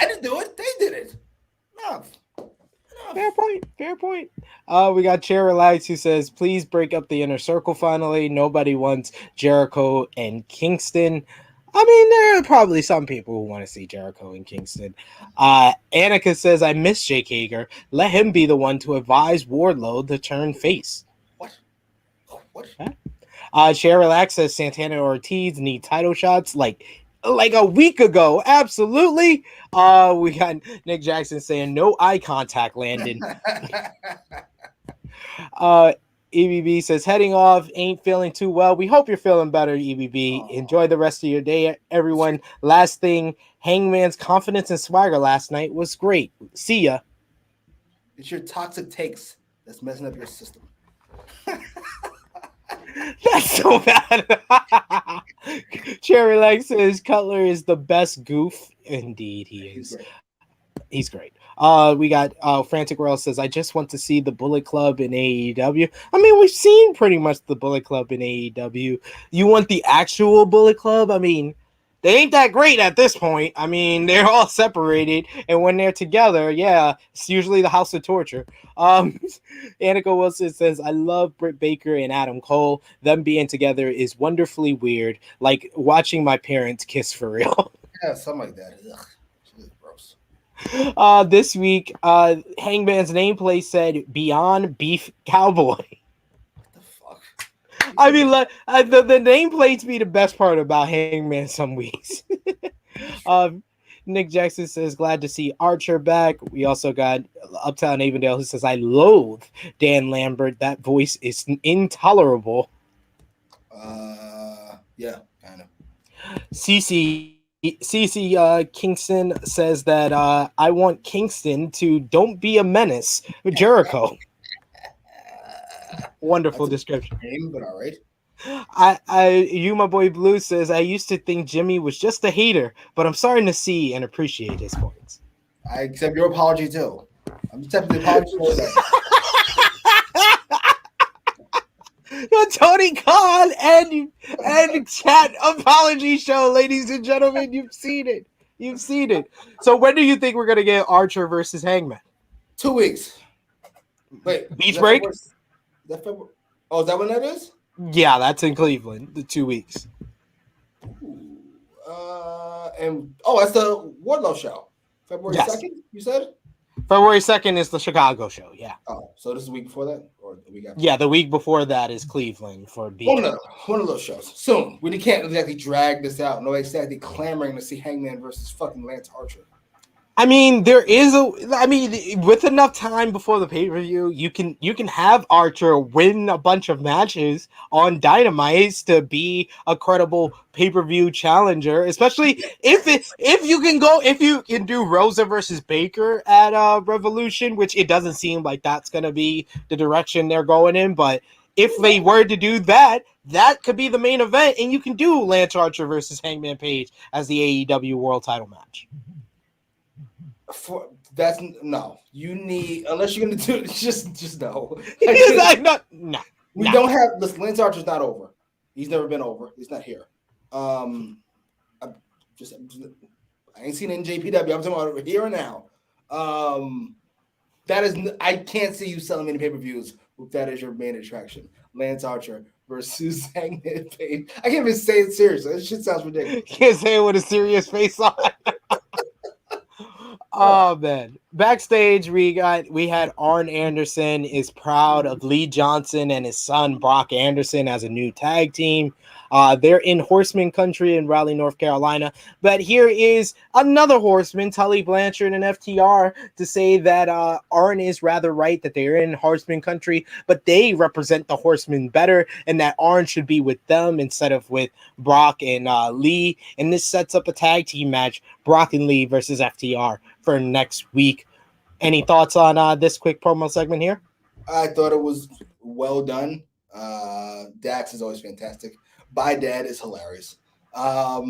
didn't do it. They did it. No. Fair point. We got Chair Relax who says, please break up the Inner Circle finally. Nobody wants Jericho and Kingston. I mean, there are probably some people who want to see Jericho and Kingston. Annika says, I miss Jake Hager. Let him be the one to advise Wardlow to turn face. What? Chair Relax says Santana and Ortiz need title shots like a week ago. Absolutely. We got Nick Jackson saying no eye contact, Landon. EBB says heading off, ain't feeling too well. We hope you're feeling better, EBB. Enjoy the rest of your day, everyone. Last thing, Hangman's confidence and swagger last night was great. See ya. It's your toxic takes that's messing up your system. That's so bad. Cherry Leg says Cutler is the best goof. Indeed, he is. He's great. We got Frantic World says, I just want to see the Bullet Club in AEW. I mean, we've seen pretty much the Bullet Club in AEW. You want the actual Bullet Club? I mean, they ain't that great at this point. I mean, they're all separated, and when they're together, yeah, it's usually the House of Torture. Annika Wilson says, I love Britt Baker and Adam Cole. Them being together is wonderfully weird, like watching my parents kiss for real. Yeah, something like that. Ugh, it's gross. This week, Hangman's nameplate said Beyond Beef Cowboy. I mean, the nameplates be the best part about Hangman some weeks. Nick Jackson says, glad to see Archer back. We also got Uptown Avondale who says, I loathe Dan Lambert. That voice is intolerable. Yeah, kind of. CC Kingston says that I want Kingston to don't be a menace with Jericho. Wonderful description. Name, but all right. You, my boy Blue says, I used to think Jimmy was just a hater, but I'm starting to see and appreciate his points. I accept your apology too. I'm accepting the apology for that. Tony Khan and chat apology show, ladies and gentlemen. You've seen it. So when do you think we're gonna get Archer versus Hangman? 2 weeks. Wait, beach break? Oh, is that when that is? Yeah, that's in Cleveland. The 2 weeks. That's the Wardlow show. February 2nd, you said? February 2nd is the Chicago show, yeah. Oh, so this is the week before that? Or the week after? Yeah, the week before that is Cleveland for beach. One of those shows. Soon. We can't exactly drag this out. Nobody's exactly clamoring to see Hangman versus fucking Lance Archer. I mean, with enough time before the pay-per-view, you can have Archer win a bunch of matches on Dynamite to be a credible pay-per-view challenger, especially if you can do Rosa versus Baker at Revolution, which it doesn't seem like that's going to be the direction they're going in, but if they were to do that, that could be the main event, and you can do Lance Archer versus Hangman Page as the AEW World Title match. You need, unless you're gonna do it, just no. No. We don't have this. Lance Archer's not over. He's never been over. He's not here. I ain't seen it in JPW. I'm talking about here and now. I can't see you selling many pay-per-views if that is your main attraction. Lance Archer versus Hangman Page. I can't even say it seriously. This shit sounds ridiculous. Can't say it with a serious face on. Oh man! Backstage, we had Arn Anderson is proud of Lee Johnson and his son Brock Anderson as a new tag team. They're in Horseman country in Raleigh, North Carolina. But here is another Horseman, Tully Blanchard and FTR, to say that Arn is rather right that they're in Horseman country, but they represent the Horsemen better, and that Arn should be with them instead of with Brock and Lee. And this sets up a tag team match, Brock and Lee versus FTR for next week. Any thoughts on this quick promo segment here? I thought it was well done. Dax is always fantastic. Bye Dad is hilarious. That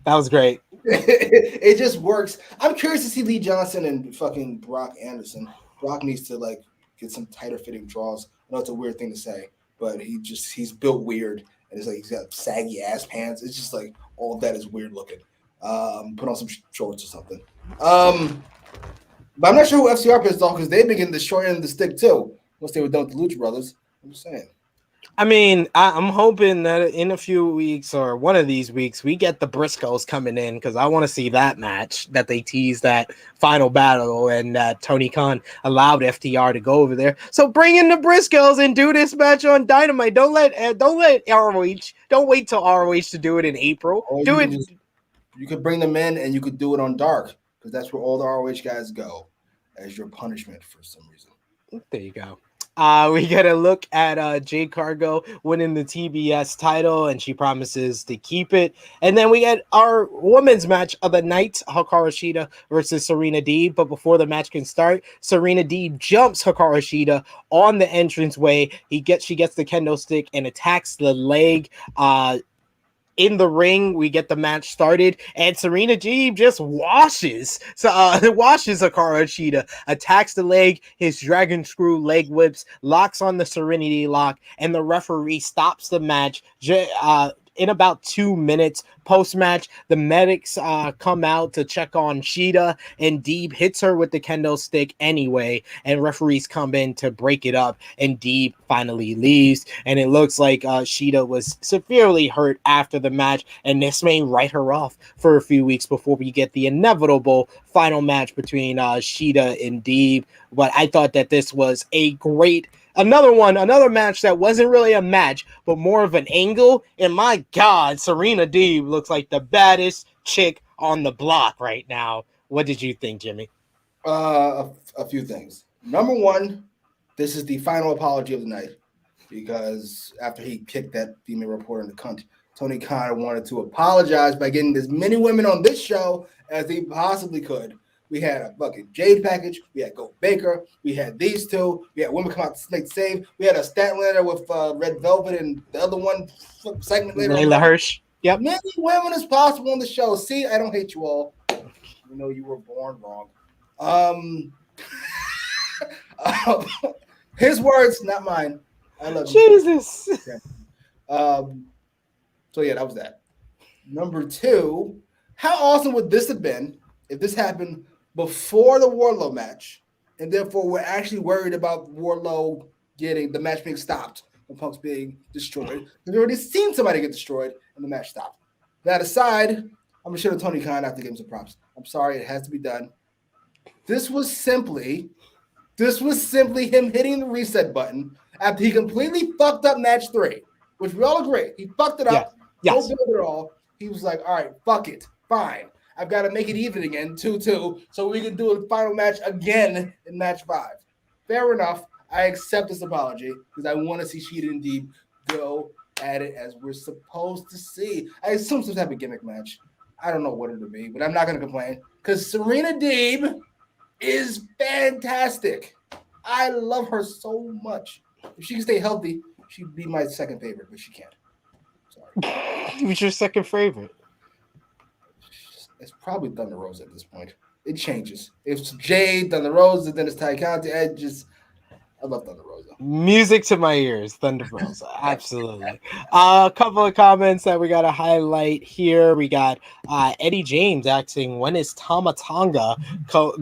was great. It just works. I'm curious to see Lee Johnson and fucking Brock Anderson. Brock needs to get some tighter fitting draws. I know it's a weird thing to say, but he's built weird, and it's like he's got saggy ass pants. It's just like all of that is weird looking. Put on some shorts or something. But I'm not sure who FCR pissed off because they've been getting the short end of the stick too. Once they were done with the Lucha Brothers, I'm just saying. I mean, I'm hoping that in a few weeks or one of these weeks, we get the Briscoes coming in because I want to see that match that they teased that final battle and Tony Khan allowed FTR to go over there. So bring in the Briscoes and do this match on Dynamite. Don't let ROH. Don't wait till ROH to do it in April. Do it. You could bring them in and you could do it on Dark because that's where all the ROH guys go as your punishment for some reason. There you go. We get a look at Jade Cargo winning the TBS title, and she promises to keep it. And then we get our women's match of the night, Hikaru Shida versus Serena Deeb. But before the match can start, Serena Deeb jumps Hikaru Shida on the entranceway. She gets the kendo stick and attacks the leg. In the ring, we get the match started, and Serena Deeb just washes Hikaru Shida, attacks the leg, his dragon screw leg whips, locks on the Serenity lock, and the referee stops the match in about 2 minutes. Post-match, the medics come out to check on Shida, and Deeb hits her with the kendo stick anyway, and referees come in to break it up, and Deeb finally leaves, and it looks like Shida was severely hurt after the match, and this may write her off for a few weeks before we get the inevitable final match between Shida and Deeb. But I thought that this was a great another match that wasn't really a match, but more of an angle. And my God, Serena Deeb looks like the baddest chick on the block right now. What did you think, Jimmy? A few things. Number one, this is the final apology of the night because after he kicked that female reporter in the cunt, Tony Khan wanted to apologize by getting as many women on this show as he possibly could. We had a fucking Jade package. We had Gold Baker. We had these two. We had women come out to make save. We had a Statlander with Red Velvet and the other one segment later. Layla Hirsch. Yep. Many women as possible on the show. See, I don't hate you all. You know you were born wrong. His words, not mine. I love you. Jesus. Okay. So yeah, that was that. Number two, how awesome would this have been if this happened before the Wardlow match, and therefore we're actually worried about Wardlow getting the match being stopped and Punk's being destroyed. We've already seen somebody get destroyed and the match stopped. That aside, I'm gonna show Tony Khan have to give him some props. I'm sorry, it has to be done. This was simply him hitting the reset button after he completely fucked up match 3, which we all agree. He fucked it up. Yeah. Yes. Don't build it all. He was like, all right, fuck it. Fine. I've got to make it even again, 2-2, so we can do a final match again in match 5. Fair enough. I accept this apology because I want to see Shida and Deeb go at it as we're supposed to see. I assume some type of gimmick match. I don't know what it'll be, but I'm not going to complain because Serena Deeb is fantastic. I love her so much. If she can stay healthy, she'd be my second favorite, but she can't. Sorry. Who's your second favorite? It's probably Thunder Rosa at this point. It changes. If it's Jade, Thunder Rosa, then it's Ty Conti. I love Thunder Rosa. Music to my ears, Thunder Rosa. Absolutely. A couple of comments that we got to highlight here. We got Eddie James asking, when is Tama Tonga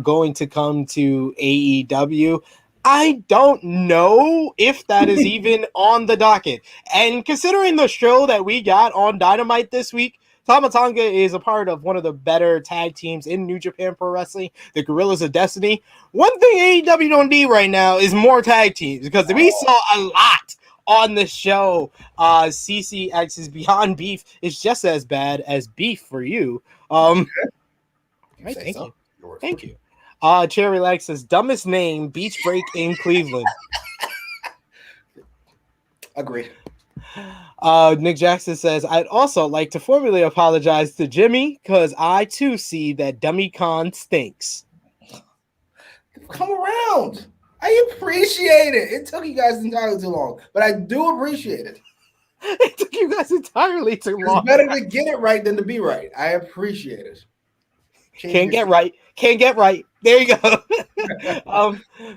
going to come to AEW? I don't know if that is even on the docket. And considering the show that we got on Dynamite this week, Tama Tonga is a part of one of the better tag teams in New Japan Pro Wrestling, the Gorillas of Destiny. One thing AEW don't need right now is more tag teams because we saw a lot on the show. CCX's Beyond Beef is just as bad as Beef for you. Right, thank you. Thank you. Cherry Lex says, dumbest name, Beach Break in Cleveland. Agreed. Nick Jackson says, I'd also like to formally apologize to Jimmy because I too see that Dummy Con stinks. Come around. I appreciate it. It took you guys entirely too long, but I do appreciate it. It took you guys entirely too long. It's better to get it right than to be right. I appreciate it. Can't get right. Can't get right. There you go.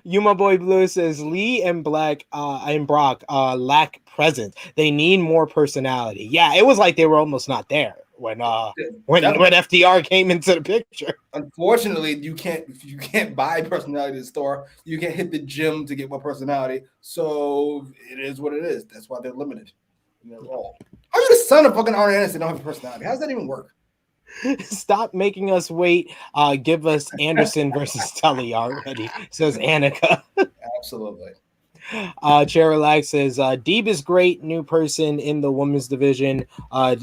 You, my boy Blue says Lee and Black and Brock lack presence. They need more personality. Yeah, it was like they were almost not there when FDR came into the picture. Unfortunately, you can't buy personality at the store. You can't hit the gym to get more personality. So it is what it is. That's why they're limited in their role. How are you the son of fucking Arn Anderson don't have a personality? How does that even work? Stop making us wait. Give us Anderson versus Tully already, says Annika. Absolutely. Cherrilax says Deeb is great, new person in the women's division.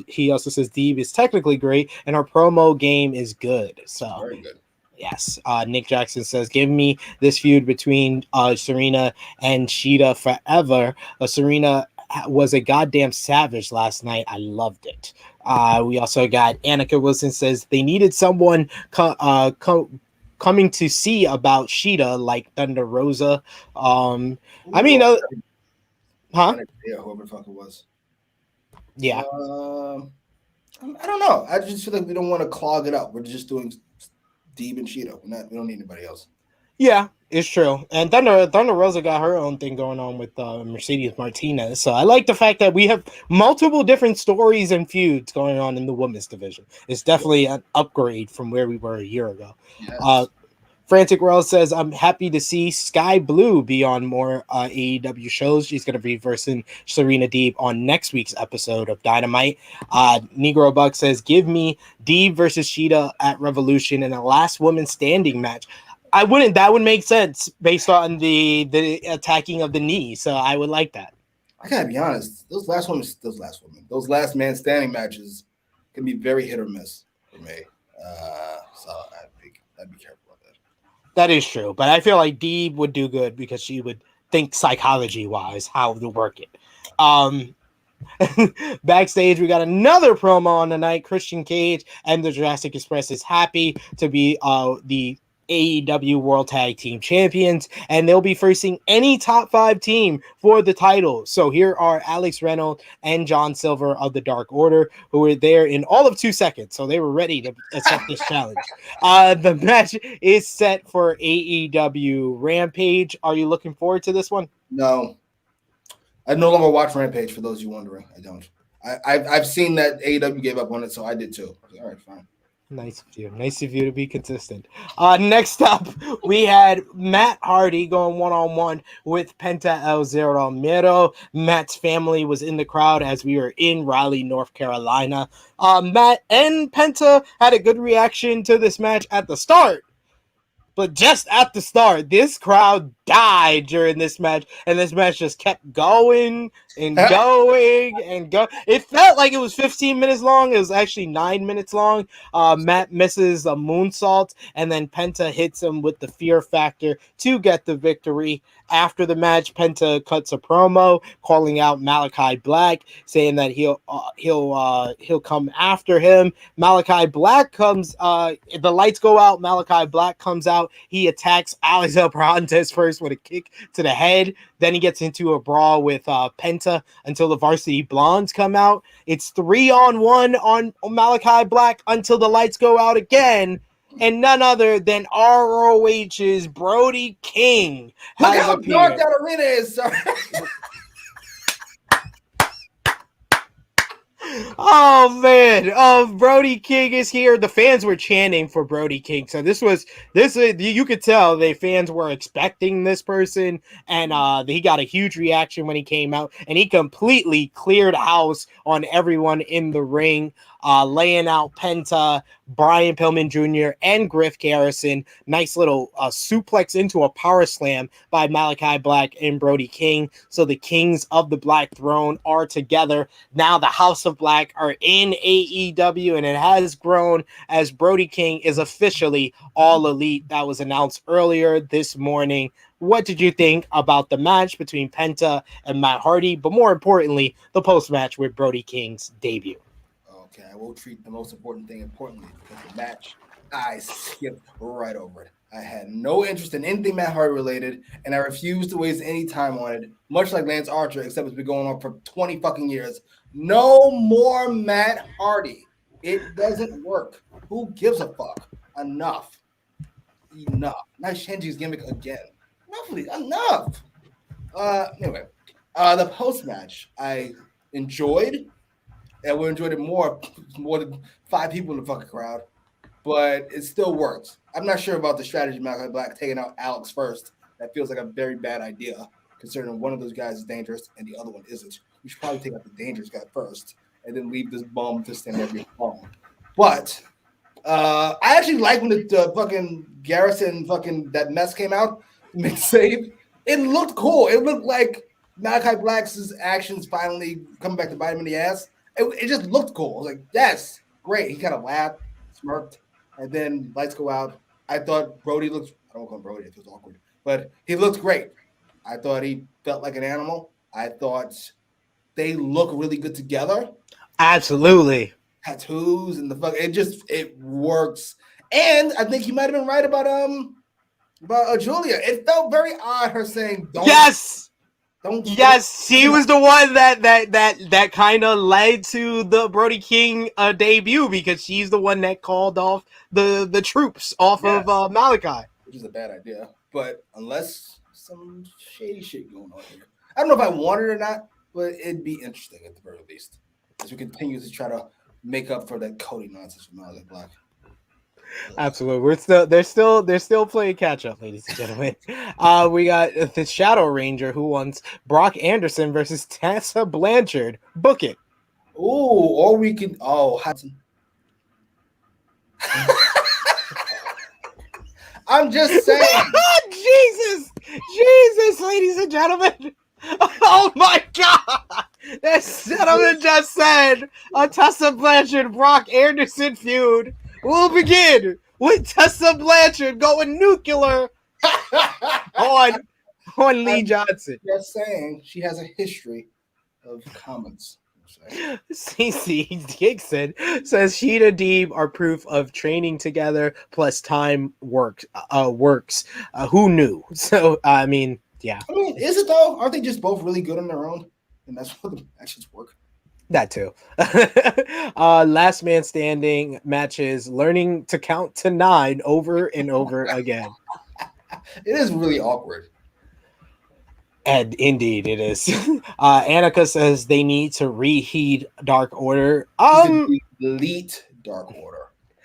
He also says Deeb is technically great, and her promo game is good. So very good. Yes. Nick Jackson says, give me this feud between Serena and Sheeta forever. Serena was a goddamn savage last night. I loved it. We also got Annika Wilson says they needed someone coming to see about Sheeta like Thunder Rosa. Huh? Yeah, whoever the fuck it was. Yeah. I don't know. I just feel like we don't want to clog it up. We're just doing Deeb and Sheeta. We don't need anybody else. Yeah, it's true. And Thunder Rosa got her own thing going on with Mercedes Martinez. So I like the fact that we have multiple different stories and feuds going on in the women's division. It's definitely an upgrade from where we were a year ago. Yes. Frantic World says, I'm happy to see Sky Blue be on more AEW shows. She's going to be versing Serena Deeb on next week's episode of Dynamite. Negro Buck says, give me Deeb versus Sheeta at Revolution in a last woman standing match. That would make sense based on the attacking of the knee. So I would like that. I gotta be honest. Those last man standing matches can be very hit or miss for me. So I'd be careful about that. That is true, but I feel like Deeb would do good because she would think psychology-wise how to work it. Backstage, we got another promo on the night. Christian Cage and the Jurassic Express is happy to be the AEW World Tag Team Champions, and they'll be facing any top 5 team for the title. So here are Alex Reynolds and John Silver of the Dark Order, who were there in all of 2 seconds, so they were ready to accept this challenge. The match is set for AEW Rampage. Are you looking forward to this one? No. I no longer watch Rampage, for those of you wondering. I don't. I've seen that AEW gave up on it, so I did too. All right, fine. Nice of you. Nice of you to be consistent. Next up, we had Matt Hardy going one-on-one with Penta El Zero Miedo. Matt's family was in the crowd as we were in Raleigh, North Carolina. Matt and Penta had a good reaction to this match at the start. But just at the start, this crowd died during this match, and this match just kept going and going and go. It felt like it was 15 minutes long. It was actually 9 minutes long. Matt misses a moonsault, and then Penta hits him with the fear factor to get the victory. After the match, Penta cuts a promo calling out Malachi Black, saying that he'll come after him. Malachi Black comes. The lights go out. Malachi Black comes out. He attacks Alex Aprantes first with a kick to the head. Then he gets into a brawl with Penta until the Varsity Blondes come out. It's 3-on-1 on Malachi Black until the lights go out again. And none other than ROH's Brody King. Look how dark that arena is, sir. Oh man, Brody King is here. The fans were chanting for Brody King, so this you could tell the fans were expecting this person, and he got a huge reaction when he came out, and he completely cleared house on everyone in the ring, laying out Penta, Brian Pillman Jr., and Griff Garrison. Nice little suplex into a power slam by Malachi Black and Brody King. So the Kings of the Black Throne are together. Now the House of Black are in AEW, and it has grown as Brody King is officially All Elite. That was announced earlier this morning. What did you think about the match between Penta and Matt Hardy, but more importantly, the post-match with Brody King's debut? Okay, I will treat the most important thing importantly, because the match, I skipped right over it. I had no interest in anything Matt Hardy related, and I refused to waste any time on it, much like Lance Archer, except it's been going on for 20 fucking years. No more Matt Hardy. It doesn't work. Who gives a fuck? Enough. Not Shinji's gimmick again. Enough. Anyway, the post match I enjoyed, and we enjoyed it more than 5 people in the fucking crowd, but it still works. I'm not sure about the strategy of Malachi Black taking out Alex first. That feels like a very bad idea, considering one of those guys is dangerous and the other one isn't. You should probably take out the dangerous guy first, and then leave this bum to stand there being bum. But I actually like when the fucking Garrison that mess came out, mid-save. It looked cool. It looked like Malachi Black's actions finally coming back to bite him in the ass. It just looked cool. I was like, yes, great. He kind of laughed, smirked, and then lights go out. I thought Brody looked, I don't call him Brody, it feels awkward, but he looked great. I thought he felt like an animal. I thought they look really good together. Absolutely. Tattoos and it works. And I think you might have been right about Julia. It felt very odd her saying don't. Yes, she was the one that kind of led to the Brody King debut, because she's the one that called off the troops off of Malachi, which is a bad idea. But unless some shady shit going on here, I don't know if I want it or not, but it'd be interesting at the very least as we continue to try to make up for that Cody nonsense from Malachi Black. Absolutely, they're still playing catch up, ladies and gentlemen. We got the Shadow Ranger who wants Brock Anderson versus Tessa Blanchard. Book it. Or we can. Hudson. I'm just saying. Jesus, ladies and gentlemen. Oh my God! That gentleman just said a Tessa Blanchard Brock Anderson feud will begin with Tessa Blanchard going nuclear on Lee Johnson. Just saying, she has a history of comments. CC Gibson says she and Deeb are proof of training together plus time works. Who knew? So I mean, yeah. I mean, is it though? Aren't they just both really good on their own? And that's what the actions work. That too. Last man standing matches, learning to count to 9 over and over again. It is really awkward. And indeed it is. Annika says they need to reheat Dark Order. Elite Dark Order.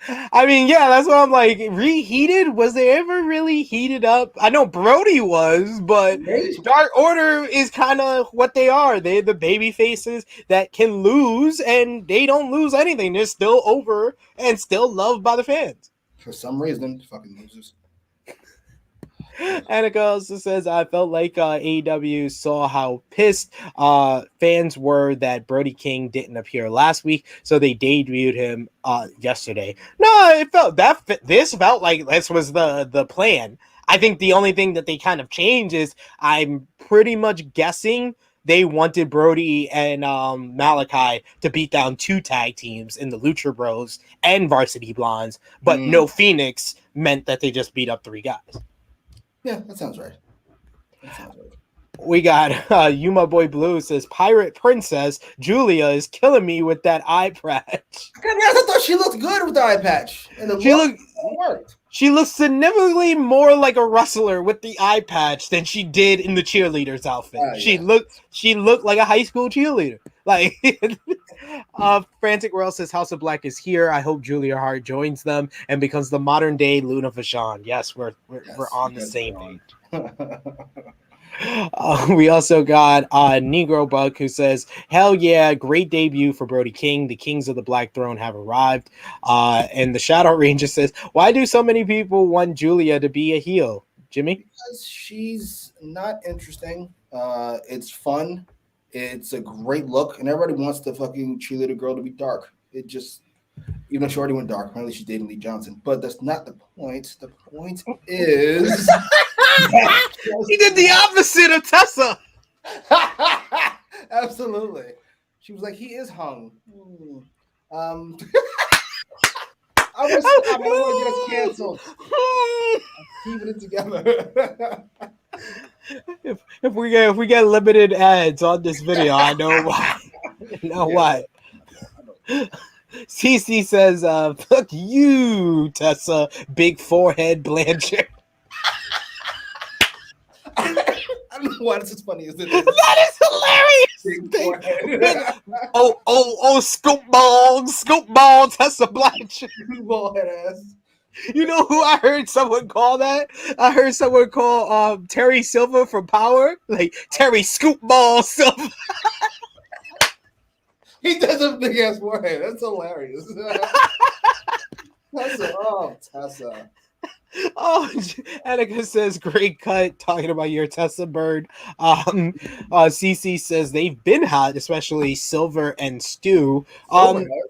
I mean, yeah, that's what I'm like. Reheated? Was they ever really heated up? I know Brody was, but Dark Order is kind of what they are. They're the baby faces that can lose, and they don't lose anything. They're still over and still loved by the fans. For some reason, fucking losers. Annika also says, I felt like AEW saw how pissed fans were that Brody King didn't appear last week, so they debuted him yesterday. No, this felt like this was the plan. I think the only thing that they kind of changed is I'm pretty much guessing they wanted Brody and Malachi to beat down 2 tag teams in the Lucha Bros and Varsity Blondes, but no Phoenix meant that they just beat up 3 guys. Yeah, that sounds right. We got Yuma Boy Blue says Pirate Princess Julia is killing me with that eye patch. I thought she looked good with the eye patch. And it worked. She looks significantly more like a wrestler with the eye patch than she did in the cheerleader's outfit. She looked like a high school cheerleader. Like Frantic World says House of Black is here. I hope Julia Hart joins them and becomes the modern day Luna Vachon. Yes, we're on the same page. We also got Negro Bug who says, hell yeah, great debut for Brody King. The Kings of the Black Throne have arrived. And the Shadow Ranger says, why do so many people want Julia to be a heel? Jimmy? Because she's not interesting. It's fun. It's a great look. And everybody wants the fucking cheerleader girl to be dark. It just, even though she already went dark, apparently she's dating Lee Johnson. But that's not the point. The point is... He did the opposite of Tessa. Absolutely. She was like, he is hung. I'm gonna stop. I don't want to get us canceled. Keeping it together. If we get limited ads on this video, I know why. CC says, fuck you, Tessa, big forehead Blanchard. I don't know why this is funny as it is. That is Big forehead. Scoop ball, Tessa Blanchard. Bald-head ass. You know who I heard someone call that? I heard someone call Terry Silver from Power, like Terry Scoop Ball Silver. He does a big ass forehead. That's hilarious. Tessa. Oh, Annika says, great cut, talking about your Tessa bird. CC says they've been hot, especially Silver and Stu.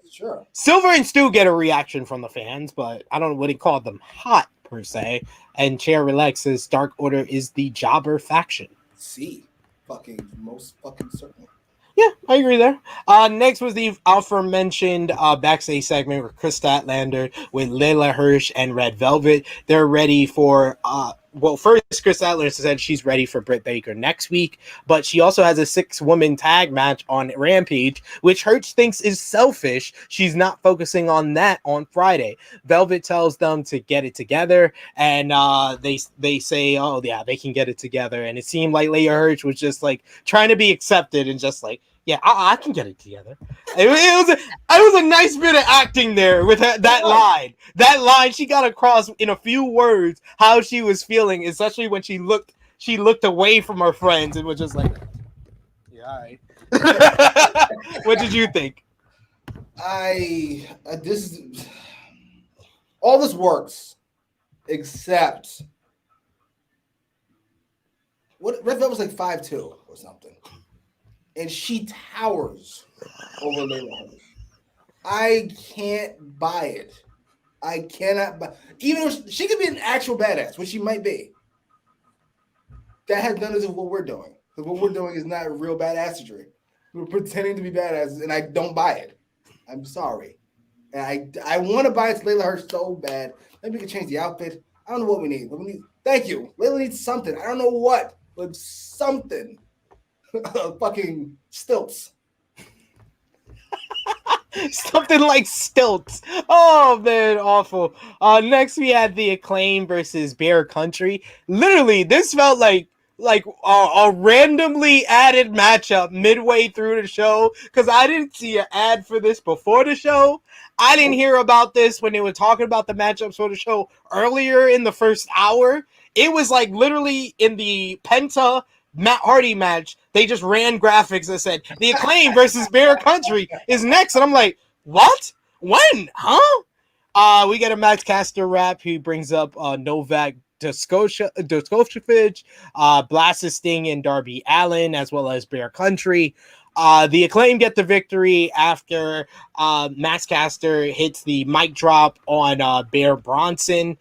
Sure. Silver and Stu get a reaction from the fans, but I don't know what he called them hot per se. And Chair Relax says Dark Order is the jobber faction. See, most fucking certainly. Yeah, I agree there. Next was the aforementioned backstage segment with Chris Statlander with Layla Hirsch and Red Velvet. They're ready for first Chris Statlander said she's ready for Britt Baker next week, but she also has a 6-woman tag match on Rampage, which Hirsch thinks is selfish. She's not focusing on that on Friday. Velvet tells them to get it together, and they say, oh yeah, they can get it together. And it seemed like Layla Hirsch was just like trying to be accepted and just like, yeah, I can get it together. It was a nice bit of acting there with that line. That line, she got across in a few words how she was feeling, especially when she looked away from her friends and was just like, yeah, all right. What did you think? All this works, except Red Velvet was like 5'2" or something. And she towers over Layla Hirsch. I can't buy it. I cannot buy. Even if she could be an actual badass, which she might be. That has none to do with what we're doing. Because what we're doing is not real badassery. We're pretending to be badasses, and I don't buy it. I'm sorry. And I want to buy it to Layla Hirsch so bad. Maybe we can change the outfit. I don't know what we need. Thank you. Layla needs something. I don't know what, but something. Fucking stilts. Something like stilts. Oh man, awful. Next we had the Acclaim versus Bear Country. Literally, this felt like a randomly added matchup midway through the show, because I didn't see an ad for this before the show. I didn't hear about this when they were talking about the matchups for the show earlier in the first hour. It was like literally in the Penta Matt Hardy match, they just ran graphics that said the Acclaim versus Bear Country is next, and I'm like, what? When? Huh? We get a Matchcaster rap who brings up Novak Djokovic, Blasted Sting and Darby Allin, as well as Bear Country. The Acclaim get the victory after Matchcaster hits the mic drop on Bear Bronson.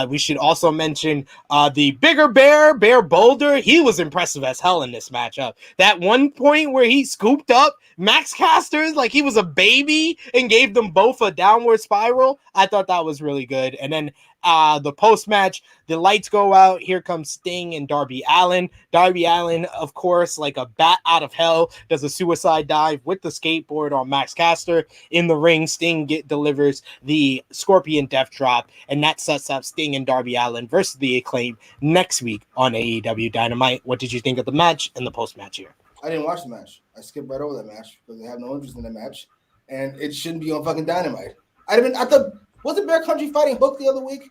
We should also mention the bigger Bear Boulder. He was impressive as hell in this matchup. That one point where he scooped up Matchcaster like he was a baby and gave them both a downward spiral, I thought that was really good. And then the post-match, the lights go out. Here comes Sting and Darby Allin. Darby Allin, of course, like a bat out of hell, does a suicide dive with the skateboard on Matchcaster. In the ring, Sting delivers the Scorpion Death Drop, and that sets up Sting and Darby Allin versus the Acclaim next week on AEW Dynamite. What did you think of the match and the post-match here? I didn't watch the match. I skipped right over that match because I have no interest in that match, and it shouldn't be on fucking Dynamite. I thought, wasn't Bear Country fighting Hook the other week?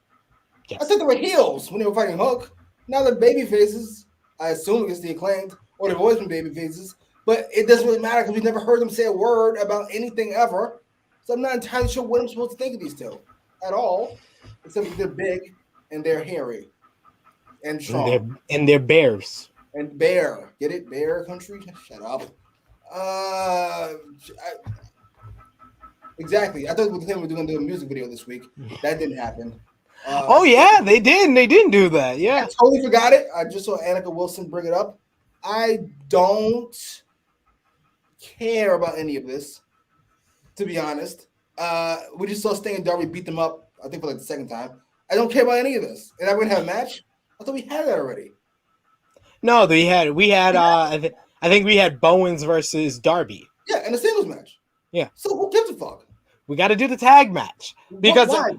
Yes. I thought they were heels when they were fighting Hook. Now they're baby faces. I assume against the Acclaimed, or they've always been baby faces. But it doesn't really matter because we've never heard them say a word about anything ever. So I'm not entirely sure what I'm supposed to think of these two at all, except that they're big and they're hairy and strong. And they're bears. And Bear. Get it? Bear Country? Shut up. Exactly. I thought we were going to do a music video this week. That didn't happen. Oh, yeah, they did. They didn't do that. Yeah. I totally forgot it. I just saw Annika Wilson bring it up. I don't care about any of this, to be honest. We just saw Sting and Darby beat them up, I think, for like the second time. I don't care about any of this. And I'm going to have a match? I thought we had that already. No, we had I think we had Bowens versus Darby. Yeah, and a singles match. Yeah. So who gives a fuck? We got to do the tag match because Why?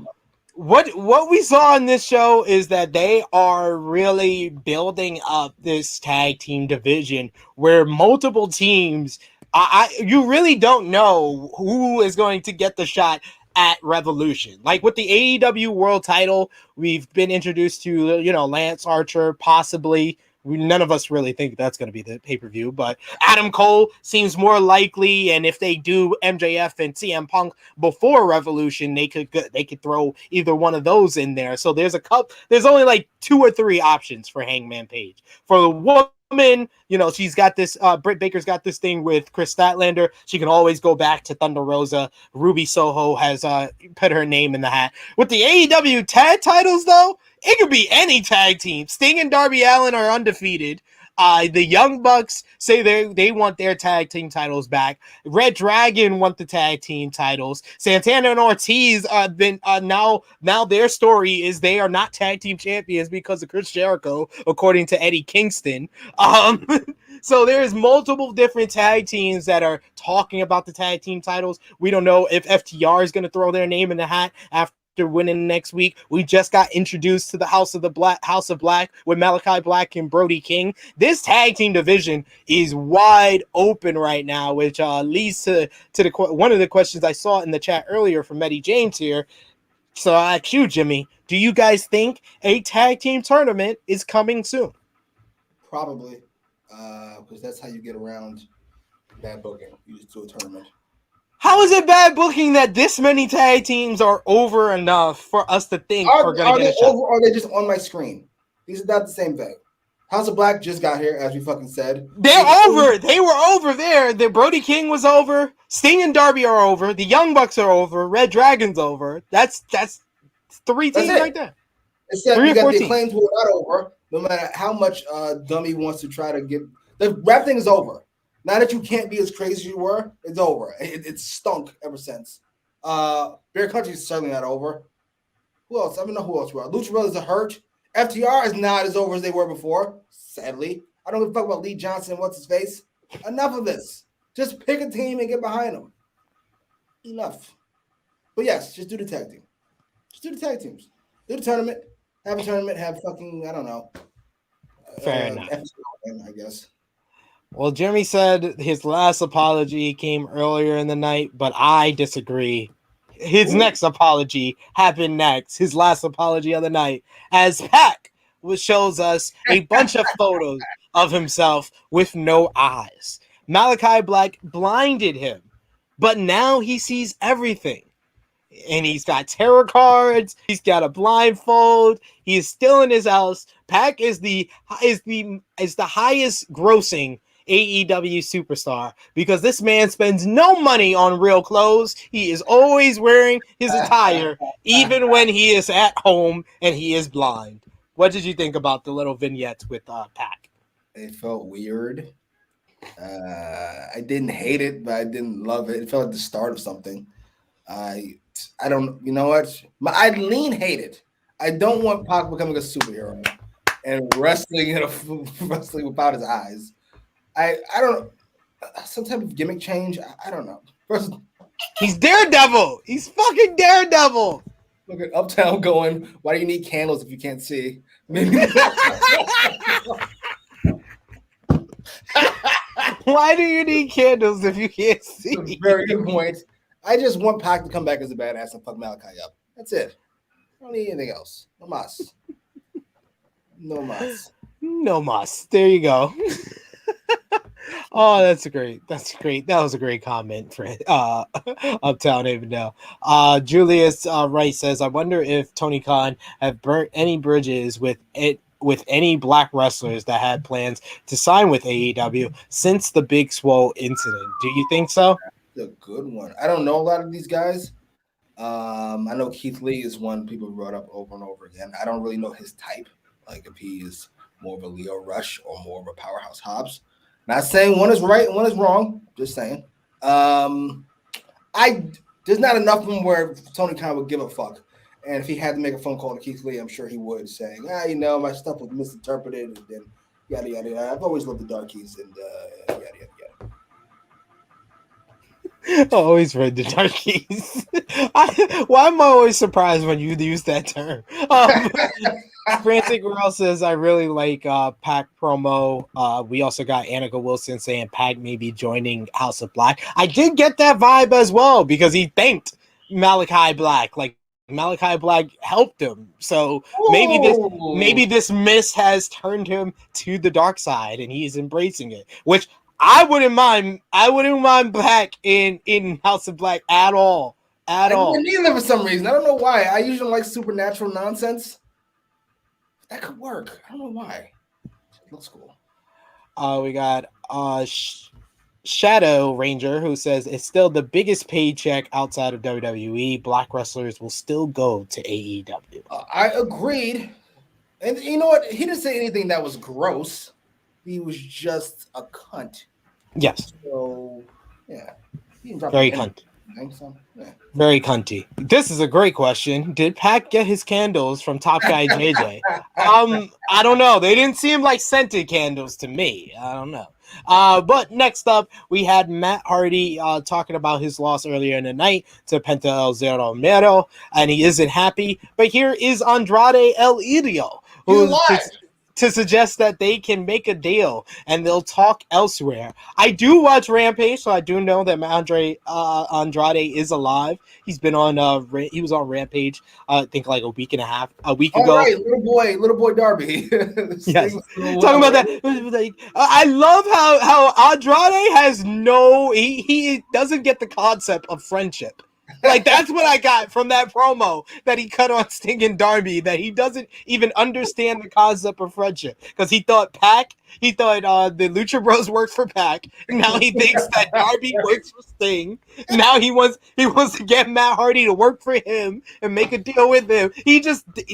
what we saw in this show is that they are really building up this tag team division where multiple teams. You really don't know who is going to get the shot at Revolution. Like with the AEW World Title, we've been introduced to Lance Archer, possibly. None of us really think that's going to be the pay-per-view, but Adam Cole seems more likely, and if they do MJF and CM Punk before Revolution, they could throw either one of those in there. So there's only like 2 or 3 options for Hangman Page. For the woman, she's got this, Britt Baker's got this thing with Chris Statlander. She can always go back to Thunder Rosa. Ruby Soho has put her name in the hat. With the AEW tag titles, though, it could be any tag team. Sting and Darby Allin are undefeated. The Young Bucks say they want their tag team titles back. Red Dragon want the tag team titles. Santana and Ortiz now their story is they are not tag team champions because of Chris Jericho, according to Eddie Kingston. So there's multiple different tag teams that are talking about the tag team titles. We don't know if FTR is going to throw their name in the hat after winning next week. We just got introduced to the House of Black with Malachi Black and Brody King. This tag team division is wide open right now, which leads to one of the questions I saw in the chat earlier from Eddie James here. So I ask you, Jimmy, do you guys think a tag team tournament is coming soon? Probably, because that's how you get around bad booking. You just do a tournament. How is it bad booking that this many tag teams are over enough for us to think we're going to get a shot? Over, or are they just on my screen? These are not the same thing. House of Black just got here, as we fucking said. They're over. They were over there. The Brody King was over. Sting and Darby are over. The Young Bucks are over. Red Dragon's over. That's 3 teams right there. Except you got the Acclaimed who are not over. No matter how much Dummy wants to try to get the rap thing is over. Now that you can't be as crazy as you were, it's over. It's stunk ever since. Bear Country is certainly not over. Who else? I don't know who else were. Lucha Brothers are hurt. FTR is not as over as they were before, sadly. I don't give a fuck about Lee Johnson. What's his face? Enough of this. Just pick a team and get behind them. Enough. But yes, just do the tag team. Just do the tag teams. Do the tournament. Have a tournament. Have fucking, I don't know. Fair enough. I guess. Well, Jimmy said his last apology came earlier in the night, but I disagree. His next apology happened next. His last apology of the night, as Pac shows us a bunch of photos of himself with no eyes. Malachi Black blinded him, but now he sees everything. And he's got tarot cards. He's got a blindfold. He is still in his house. Pac is the highest grossing AEW superstar because this man spends no money on real clothes. He is always wearing his attire, even when he is at home and he is blind. What did you think about the little vignettes with Pac? It felt weird. I didn't hate it, but I didn't love it. It felt like the start of something. I don't, you know what? I lean hate it. I don't want Pac becoming a superhero and wrestling without his eyes. I don't know. Some type of gimmick change. I don't know. First, he's Daredevil. He's fucking Daredevil. Look at Uptown going, why do you need candles if you can't see? Maybe. Why do you need candles if you can't see? That's a very good point. I just want Pac to come back as a badass and fuck Malachi up. That's it. I don't need anything else. No mas. No mas. No mas. There you go. Oh, that's great. That's great. That was a great comment for Uptown Avondale. Julius Wright says, I wonder if Tony Khan have burnt any bridges with any black wrestlers that had plans to sign with AEW since the Big Swole incident. Do you think so? That's a good one. I don't know a lot of these guys. I know Keith Lee is one people brought up over and over again. I don't really know his type, like if he is more of a Leo Rush or more of a Powerhouse Hobbs. Not saying one is right and one is wrong. Just saying. There's not enough of them where Tony Khan would give a fuck. And if he had to make a phone call to Keith Lee, I'm sure he would, saying, my stuff was misinterpreted, and then yada, yada, yada. I've always loved the Darkies, and yada, yada, yada. Always read the darkies. Why am I always surprised when you use that term? Frantic Girl says, I really like Pac promo. We also got Annika Wilson saying Pac may be joining House of Black. I did get that vibe as well because he thanked Malachi Black. Like Malachi Black helped him. So maybe this miss has turned him to the dark side and he's embracing it. Which I wouldn't mind Pac in House of Black at all. At all. Neither for some reason. I don't know why. I usually like supernatural nonsense. That could work. I don't know why. It looks cool. We got Shadow Ranger who says it's still the biggest paycheck outside of WWE. Black wrestlers will still go to AEW. I agreed. And you know what? He didn't say anything that was gross. He was just a cunt. Yes. So, yeah. Very cunt. So, yeah. Very cunty. This is a great question. Did Pac get his candles from Top Guy JJ? I don't know. They didn't seem like scented candles to me. I don't know. But next up, we had Matt Hardy talking about his loss earlier in the night to Penta El Zero Mero, and he isn't happy. But here is Andrade El Idolo, who's to suggest that they can make a deal and they'll talk elsewhere. I do watch Rampage, so I do know that Andrade is alive. He's been on he was on Rampage I think like a week ago. Right, little boy Darby. Yes. Talking about that. I love how Andrade has he doesn't get the concept of friendship. Like, that's what I got from that promo that he cut on Sting and Darby, that he doesn't even understand the concept of friendship. Because he thought the Lucha Bros worked for Pac. Now he thinks that Darby works for Sting. Now he wants to get Matt Hardy to work for him and make a deal with him.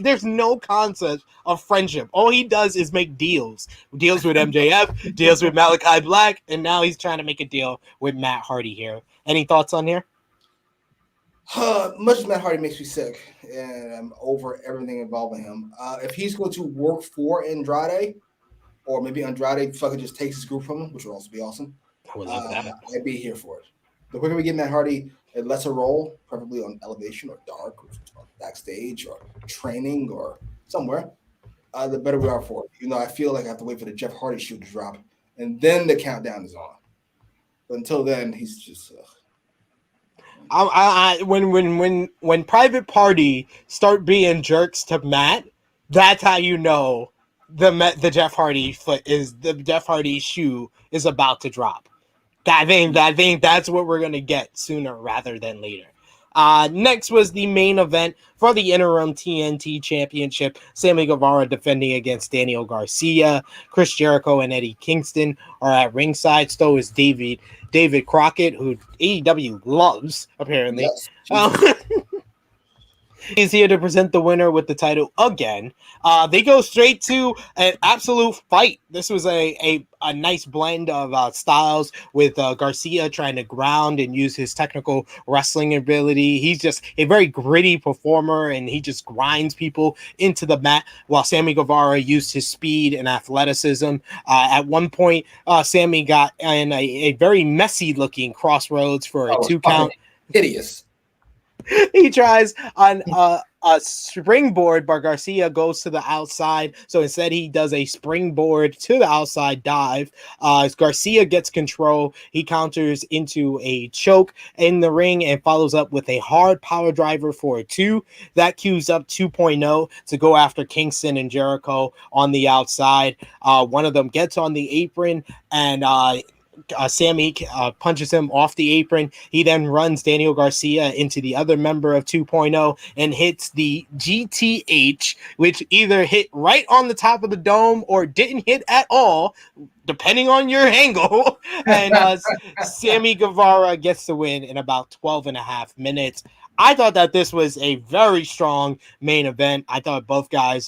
There's no concept of friendship. All he does is make deals. Deals with MJF, deals with Malachi Black, and now he's trying to make a deal with Matt Hardy here. Any thoughts on here? Much as Matt Hardy makes me sick, and I'm over everything involving him. If he's going to work for Andrade, or maybe Andrade fucking just takes his group from him, which would also be awesome, I would love that. I'd be here for it. The quicker we get Matt Hardy a lesser role, preferably on Elevation or Dark, or backstage, or training, or somewhere, the better we are for it. You know, I feel like I have to wait for the Jeff Hardy shoe to drop, and then the countdown is on. But until then, he's just... when Private Party start being jerks to Matt, that's how you know the Jeff Hardy shoe is about to drop. I think that's what we're gonna get sooner rather than later. Next was the main event for the interim TNT Championship. Sammy Guevara defending against Daniel Garcia. Chris Jericho and Eddie Kingston are at ringside. So is David Crockett, who AEW loves, apparently. Yes. He's here to present the winner with the title again. They go straight to an absolute fight. This was a nice blend of styles with Garcia trying to ground and use his technical wrestling ability. He's just a very gritty performer, and he just grinds people into the mat, while Sammy Guevara used his speed and athleticism. At one point, Sammy got in a very messy-looking crossroads for a 2 count. Hideous. He tries on a springboard, but Garcia goes to the outside. So instead, he does a springboard to the outside dive. Garcia gets control. He counters into a choke in the ring and follows up with a hard power driver for a 2. That cues up 2.0 to go after Kingston and Jericho on the outside. One of them gets on the apron, and Sammy punches him off the apron. He then runs Daniel Garcia into the other member of 2.0 and hits the GTH, which either hit right on the top of the dome or didn't hit at all, depending on your angle. And Sammy Guevara gets the win in about 12 and a half minutes. I thought that this was a very strong main event. I thought both guys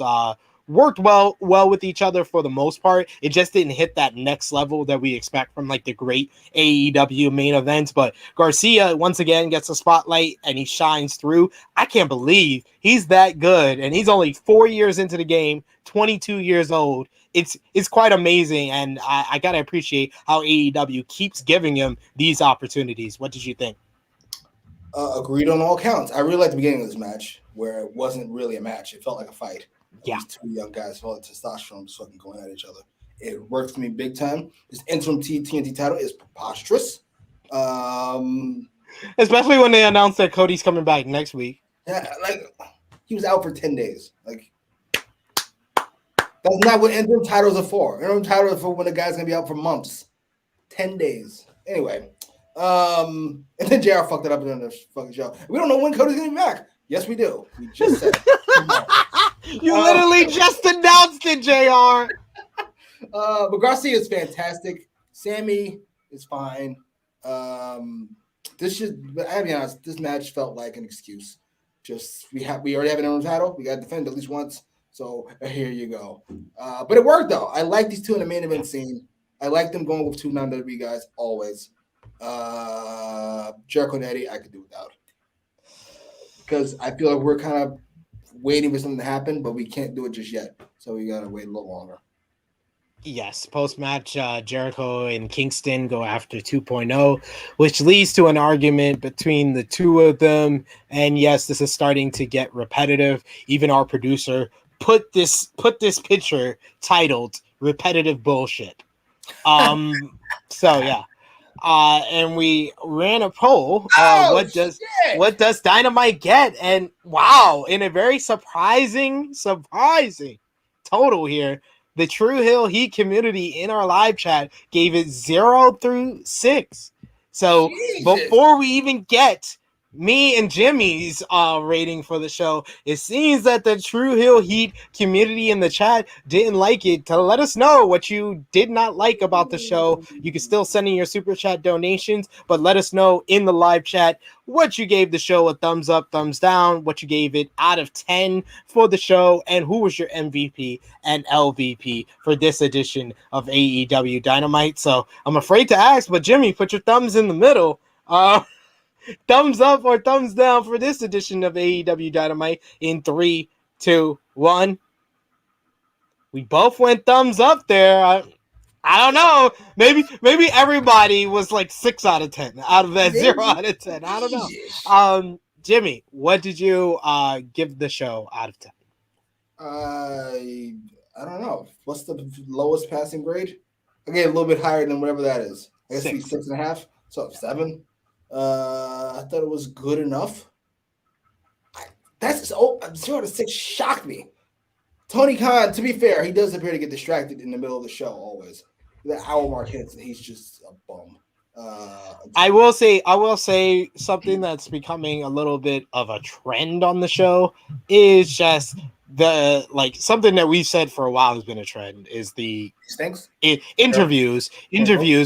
worked well with each other for the most part. It just didn't hit that next level that we expect from like the great AEW main events. But Garcia once again gets a spotlight and he shines through. I can't believe he's that good, and he's only 4 years into the game, 22 years old. it's quite amazing, and I gotta appreciate how AEW keeps giving him these opportunities. What did you think? Agreed on all counts. I really liked the beginning of this match where it wasn't really a match. It felt like a fight. Yeah. These two young guys felt the testosterone was fucking going at each other. It worked for me big time. This interim TNT title is preposterous. Especially when they announced that Cody's coming back next week. Yeah, like he was out for 10 days. Like that's not what interim titles are for. Interim titles are for when the guy's gonna be out for months. 10 days. Anyway. And then JR fucked it up in the fucking show. We don't know when Cody's gonna be back. Yes, we do. We just said You literally just announced it, JR. But Garcia is fantastic. Sammy is fine. This match felt like an excuse. Just we already have an interim title. We got to defend at least once. So here you go. But it worked though. I like these two in the main event scene. I like them going with two non-WWE guys always. Jericho and Eddie, I could do without because I feel like we're kind of waiting for something to happen, but we can't do it just yet. So we gotta wait a little longer. Yes, post-match, Jericho and Kingston go after 2.0, which leads to an argument between the two of them. And yes, this is starting to get repetitive. Even our producer put this picture titled "Repetitive Bullshit." So yeah. And we ran a poll. What does Dynamite get? And wow, in a very surprising total here, the True Hill Heat community in our live chat gave it 0 through 6. So Jesus. Before we even get me and Jimmy's rating for the show, it seems that the True Hill Heat community in the chat didn't like it. To let us know what you did not like about the show, you can still send in your super chat donations, but let us know in the live chat what you gave the show, a thumbs up, thumbs down, what you gave it out of 10 for the show, and who was your MVP and LVP for this edition of AEW Dynamite. So I'm afraid to ask, but Jimmy, put your thumbs in the middle. Thumbs up or thumbs down for this edition of AEW Dynamite in 3, 2, 1. We both went thumbs up there. I don't know. Maybe everybody was like 6 out of 10 out of that 0 out of 10. I don't know. Jimmy, what did you give the show out of 10? I don't know. What's the lowest passing grade? I gave a little bit higher than whatever that is. I guess 6.5. So 7. I thought it was good enough. 0 to 6 shocked me. Tony Khan, to be fair, he does appear to get distracted in the middle of the show always. The hour mark hits and he's just a bum. I will say something that's becoming a little bit of a trend on the show is just something that we've said for a while has been a trend is the interviews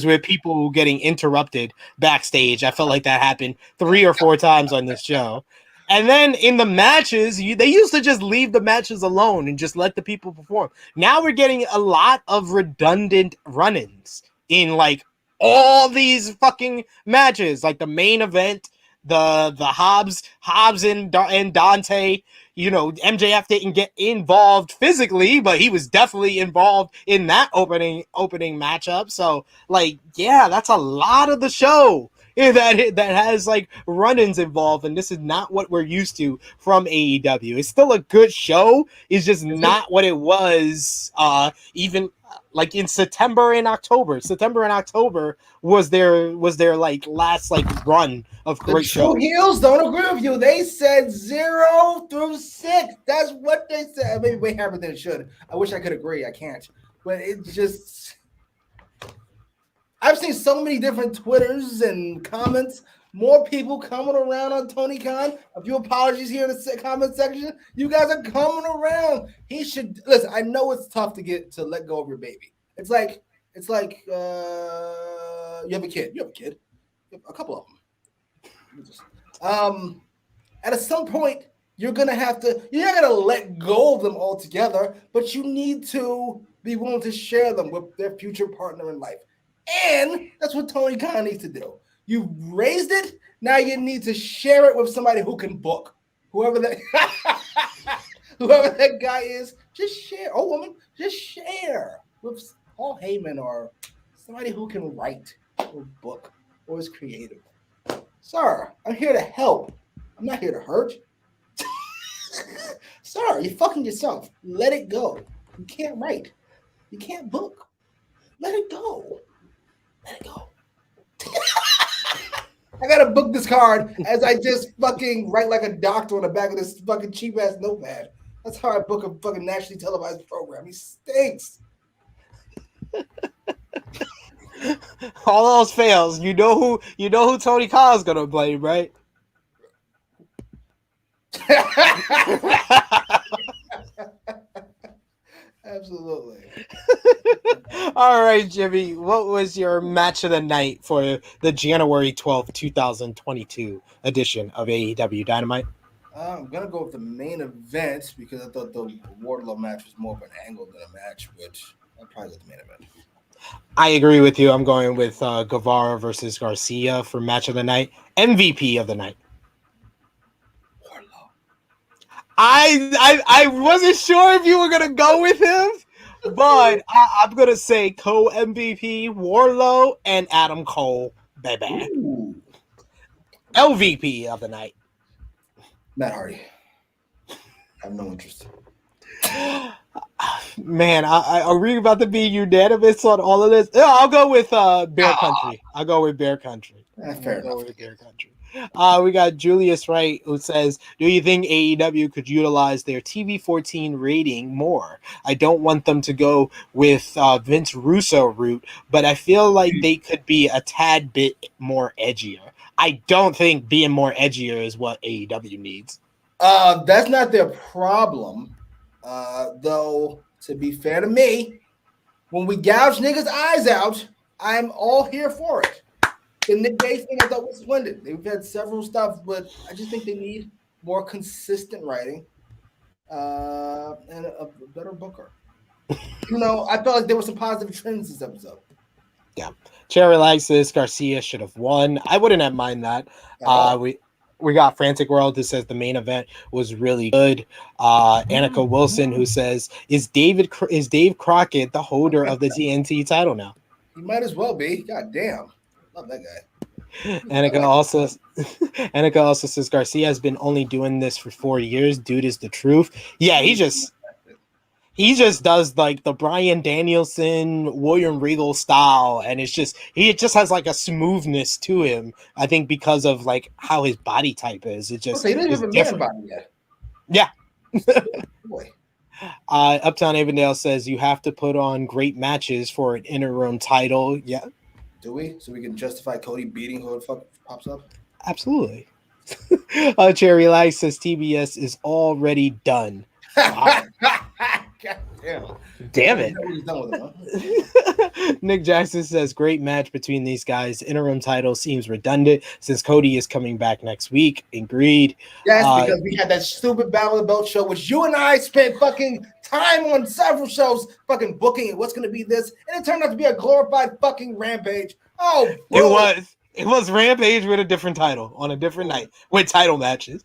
with people getting interrupted backstage. I felt like that happened 3 or 4 times on this show. And then in the matches, they used to just leave the matches alone and just let the people perform. Now we're getting a lot of redundant run-ins in like all these fucking matches, like the main event, the Hobbs and Dante. You know, MJF didn't get involved physically, but he was definitely involved in that opening matchup. So, like, yeah, that's a lot of the show that has like run-ins involved, and this is not what we're used to from AEW. It's still a good show. It's just not what it was even like in September and October. September and October was their like last like run of great shows. The Heels don't agree with you. They said 0 through 6. That's what they said. Maybe way higher than it should. I wish I could agree. I can't. But it's just I've seen so many different Twitters and comments. More people coming around on Tony Khan. A few apologies here in the comment section. You guys are coming around. He should listen. I know it's tough to let go of your baby. It's like you have a kid. You have a kid. You have a couple of them. At some point, you're not gonna let go of them altogether, but you need to be willing to share them with their future partner in life. And that's what Tony Khan needs to do. You raised it. Now you need to share it with somebody who can book. Whoever whoever that guy is, just share. Oh, woman, just share with Paul Heyman or somebody who can write or book or is creative. Sir, I'm here to help. I'm not here to hurt. Sir, you're fucking yourself. Let it go. You can't write. You can't book. Let it go. Let it go. I gotta book this card as I just fucking write like a doctor on the back of this fucking cheap ass notepad. That's how I book a fucking nationally televised program. He stinks. All else fails. You know who Tony Khan's gonna blame, right? Absolutely. All right, Jimmy. What was your match of the night for the January 12th, 2022 edition of AEW Dynamite? I'm gonna go with the main event because I thought the Wardlow match was more of an angle than a match, which I'll probably go with the main event. I agree with you. I'm going with Guevara versus Garcia for match of the night. MVP of the night. Wardlow. I wasn't sure if you were gonna go with him, but I'm gonna say co-MVP Wardlow and Adam Cole, baby. Ooh. LVP of the night. Matt Hardy. I have no interest. Man, are we about to be unanimous on all of this? Yeah, I'll go with Bear Country. I'll go with Bear Country. Fair enough. With Bear Country. We got Julius Wright who says, do you think AEW could utilize their TV-14 rating more? I don't want them to go with Vince Russo route, but I feel like they could be a tad bit more edgier. I don't think being more edgier is what AEW needs. That's not their problem. Though, to be fair to me, when we gouge niggas' eyes out, I'm all here for it. The Nick Gage thing I thought was splendid. They've had several stuff, but I just think they need more consistent writing and a better booker. I felt like there were some positive trends this episode. Yeah. Cherry likes this. Garcia should have won. I wouldn't have mind that. We got Frantic World who says the main event was really good. Annika Wilson who says, is Dave Crockett the holder of the TNT title now? He might as well be. God damn. Love that guy. Annika also says Garcia has been only doing this for 4 years. Dude is the truth. Yeah, he just does like the Bryan Danielson, William Regal style, and he just has like a smoothness to him. I think because of like how his body type is. It just he doesn't have a man body yet. Yeah. Boy. Uptown Avondale says you have to put on great matches for an interim title. Yeah. Do we? So we can justify Cody beating whoever the fuck pops up? Absolutely. Cherry Light says TBS is already done. Wow. God damn it. Nick Jackson says great match between these guys. Interim title seems redundant since Cody is coming back next week. Agreed. Yes, because we had that stupid Battle of the Belt show, which you and I spent fucking time on several shows fucking booking and what's going to be this, and it turned out to be a glorified fucking Rampage. Oh, boy. It was Rampage with a different title on a different night with title matches.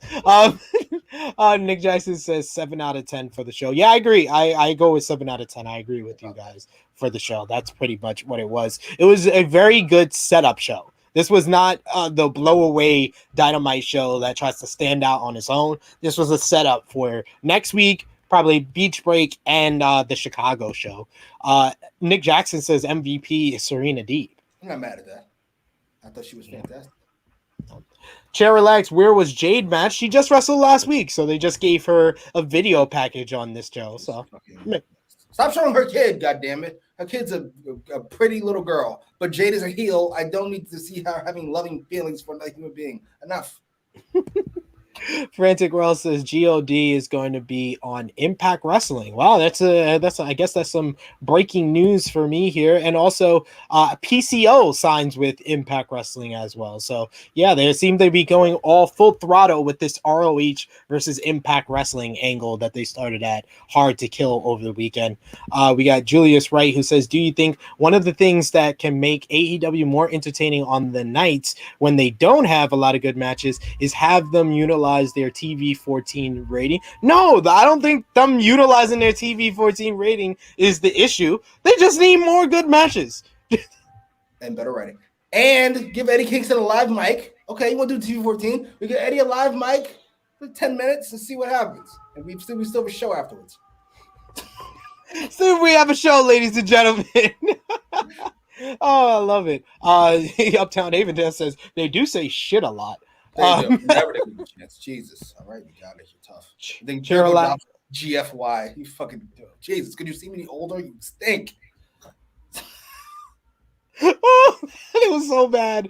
Nick Jackson says 7 out of 10 for the show. Yeah, I agree. I go with 7 out of 10. I agree with you guys for the show. That's pretty much what it was. It was a very good setup show. This was not the blow away Dynamite show that tries to stand out on its own. This was a setup for next week, probably Beach Break and the Chicago show. Nick Jackson says MVP is Serena Deeb. I'm not mad at that. I thought she was fantastic. Chair Relax, where was Jade match? She just wrestled last week, so they just gave her a video package on this show. So stop showing her kid, goddammit. Her kid's a pretty little girl, but Jade is a heel. I don't need to see her having loving feelings for another human being. Enough. Frantic World says God is going to be on Impact Wrestling. Wow, I guess that's some breaking news for me here. And also PCO signs with Impact Wrestling as well. So yeah, they seem to be going all full throttle with this ROH versus Impact Wrestling angle that they started at Hard to Kill over the weekend. We got Julius Wright who says, do you think one of the things that can make AEW more entertaining on the nights when they don't have a lot of good matches is have them utilize utilize their TV-14 rating. No, I don't think them utilizing their TV-14 rating is the issue. They just need more good matches. And better writing. And give Eddie Kingston a live mic. Okay, you want to do TV-14? We give Eddie a live mic for 10 minutes and see what happens. And we still have a show afterwards. So we have a show, ladies and gentlemen. Oh, I love it. Uptown Avondale says they do say shit a lot. Never take a chance. Jesus. All right, you got it. You're tough. I think GFY. You fucking Jesus. Could you see me older? You stink. Oh, it was so bad.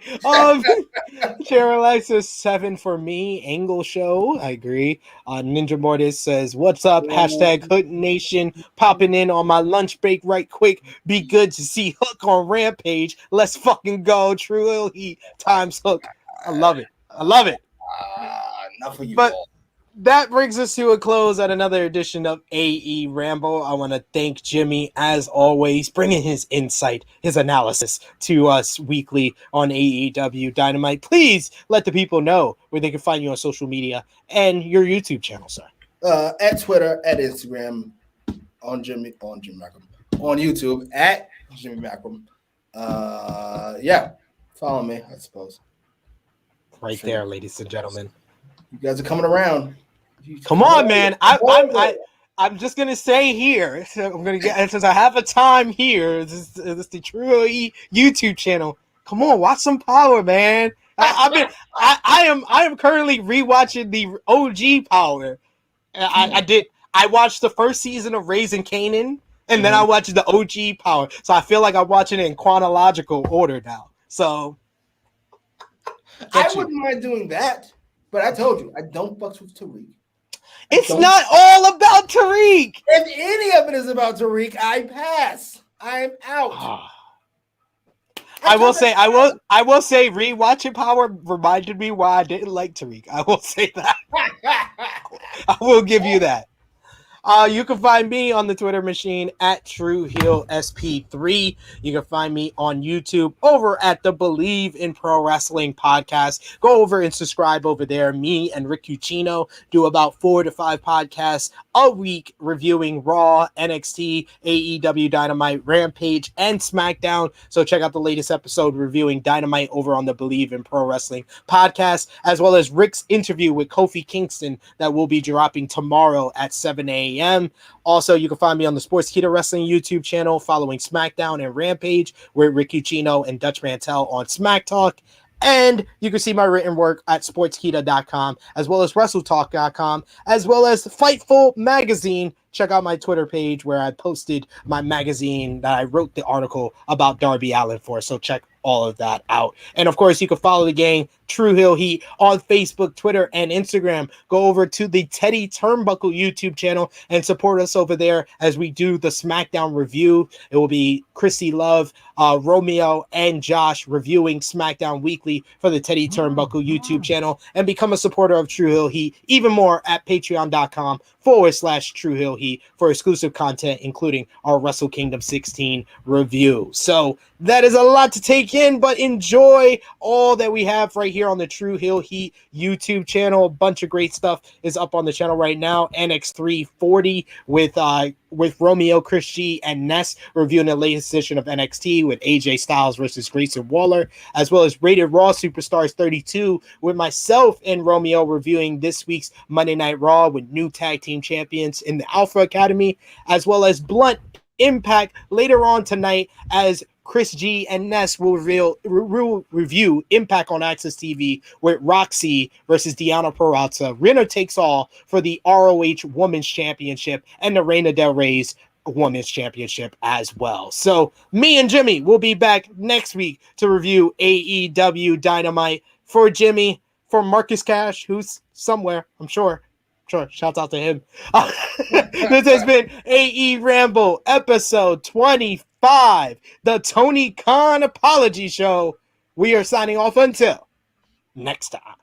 Caroline says 7 for me. Angle show. I agree. Ninja Mortis says, "What's up?" Hashtag Hood Nation. Popping in on my lunch break right quick. Be good to see Hook on Rampage. Let's fucking go. True Ill Heat times Hook. I love it. I love it. Enough for you. But all. that brings us to a close at another edition of AEWramble. I want to thank Jimmy, as always, bringing his insight, his analysis to us weekly on AEW Dynamite. Please let the people know where they can find you on social media and your YouTube channel, sir. At Twitter, at Instagram, on Jimmy Macram, on YouTube, at Jimmy Macram. Yeah, follow me, I suppose. Right there, ladies and gentlemen. You guys are coming around. Come on, man. I'm just gonna say here. So I'm gonna get, since I have a time here. This is the True YouTube channel. Come on, watch some Power, man. I am currently rewatching the OG Power. I watched the first season of Raising Kanan, and then I watched the OG Power. So I feel like I'm watching it in chronological order now. So I wouldn't mind doing that. But I told you, I don't fuck with Tariq. It's not all about Tariq. If any of it is about Tariq, I pass. I'm out. I will say, rewatching Power reminded me why I didn't like Tariq. I will say that. I will give you that. You can find me on the Twitter machine at TrueHeelSP3. You can find me on YouTube over at the Believe in Pro Wrestling podcast. Go over and subscribe over there. Me and Rick Cucino do about 4 to 5 podcasts a week reviewing Raw, NXT, AEW Dynamite, Rampage, and SmackDown. So check out the latest episode reviewing Dynamite over on the Believe in Pro Wrestling podcast, as well as Rick's interview with Kofi Kingston that will be dropping tomorrow at 7 a.m. Also, you can find me on the Sportskeeda Wrestling YouTube channel following SmackDown and Rampage with Rick Cucino and Dutch Mantel on Smack Talk. And you can see my written work at sportskeeda.com, as well as WrestleTalk.com, as well as Fightful Magazine. Check out my Twitter page where I posted my magazine that I wrote the article about Darby Allin for. So check all of that out. And of course, you can follow the gang True Hill Heat on Facebook, Twitter, and Instagram. Go over to the Teddy Turnbuckle YouTube channel and support us over there as we do the SmackDown review. It will be Chrissy Love, Romeo, and Josh reviewing SmackDown weekly for the Teddy Turnbuckle YouTube channel. And become a supporter of True Hill Heat even more at patreon.com/True Hill Heat for exclusive content, including our Wrestle Kingdom 16 review. So that is a lot to take in, but enjoy all that we have right here on the True Hill Heat YouTube channel. A bunch of great stuff is up on the channel right now. NX340 with Romeo, Chris G, and Ness reviewing the latest edition of NXT with AJ Styles versus Grayson Waller, as well as Rated Raw Superstars 32 with myself and Romeo reviewing this week's Monday Night Raw with new tag team champions in the Alpha Academy, as well as Blunt Impact later on tonight as Chris G and Ness will review Impact on Access TV with Roxy versus Deonna Purrazzo. Winner takes all for the ROH Women's Championship and the Reina Del Rey's Women's Championship as well. So me and Jimmy will be back next week to review AEW Dynamite. For Jimmy, for Marcus Cash, who's somewhere, I'm sure. Shouts out to him. This has been AEWramble episode 25, the Tony Khan Apology Show. We are signing off until next time.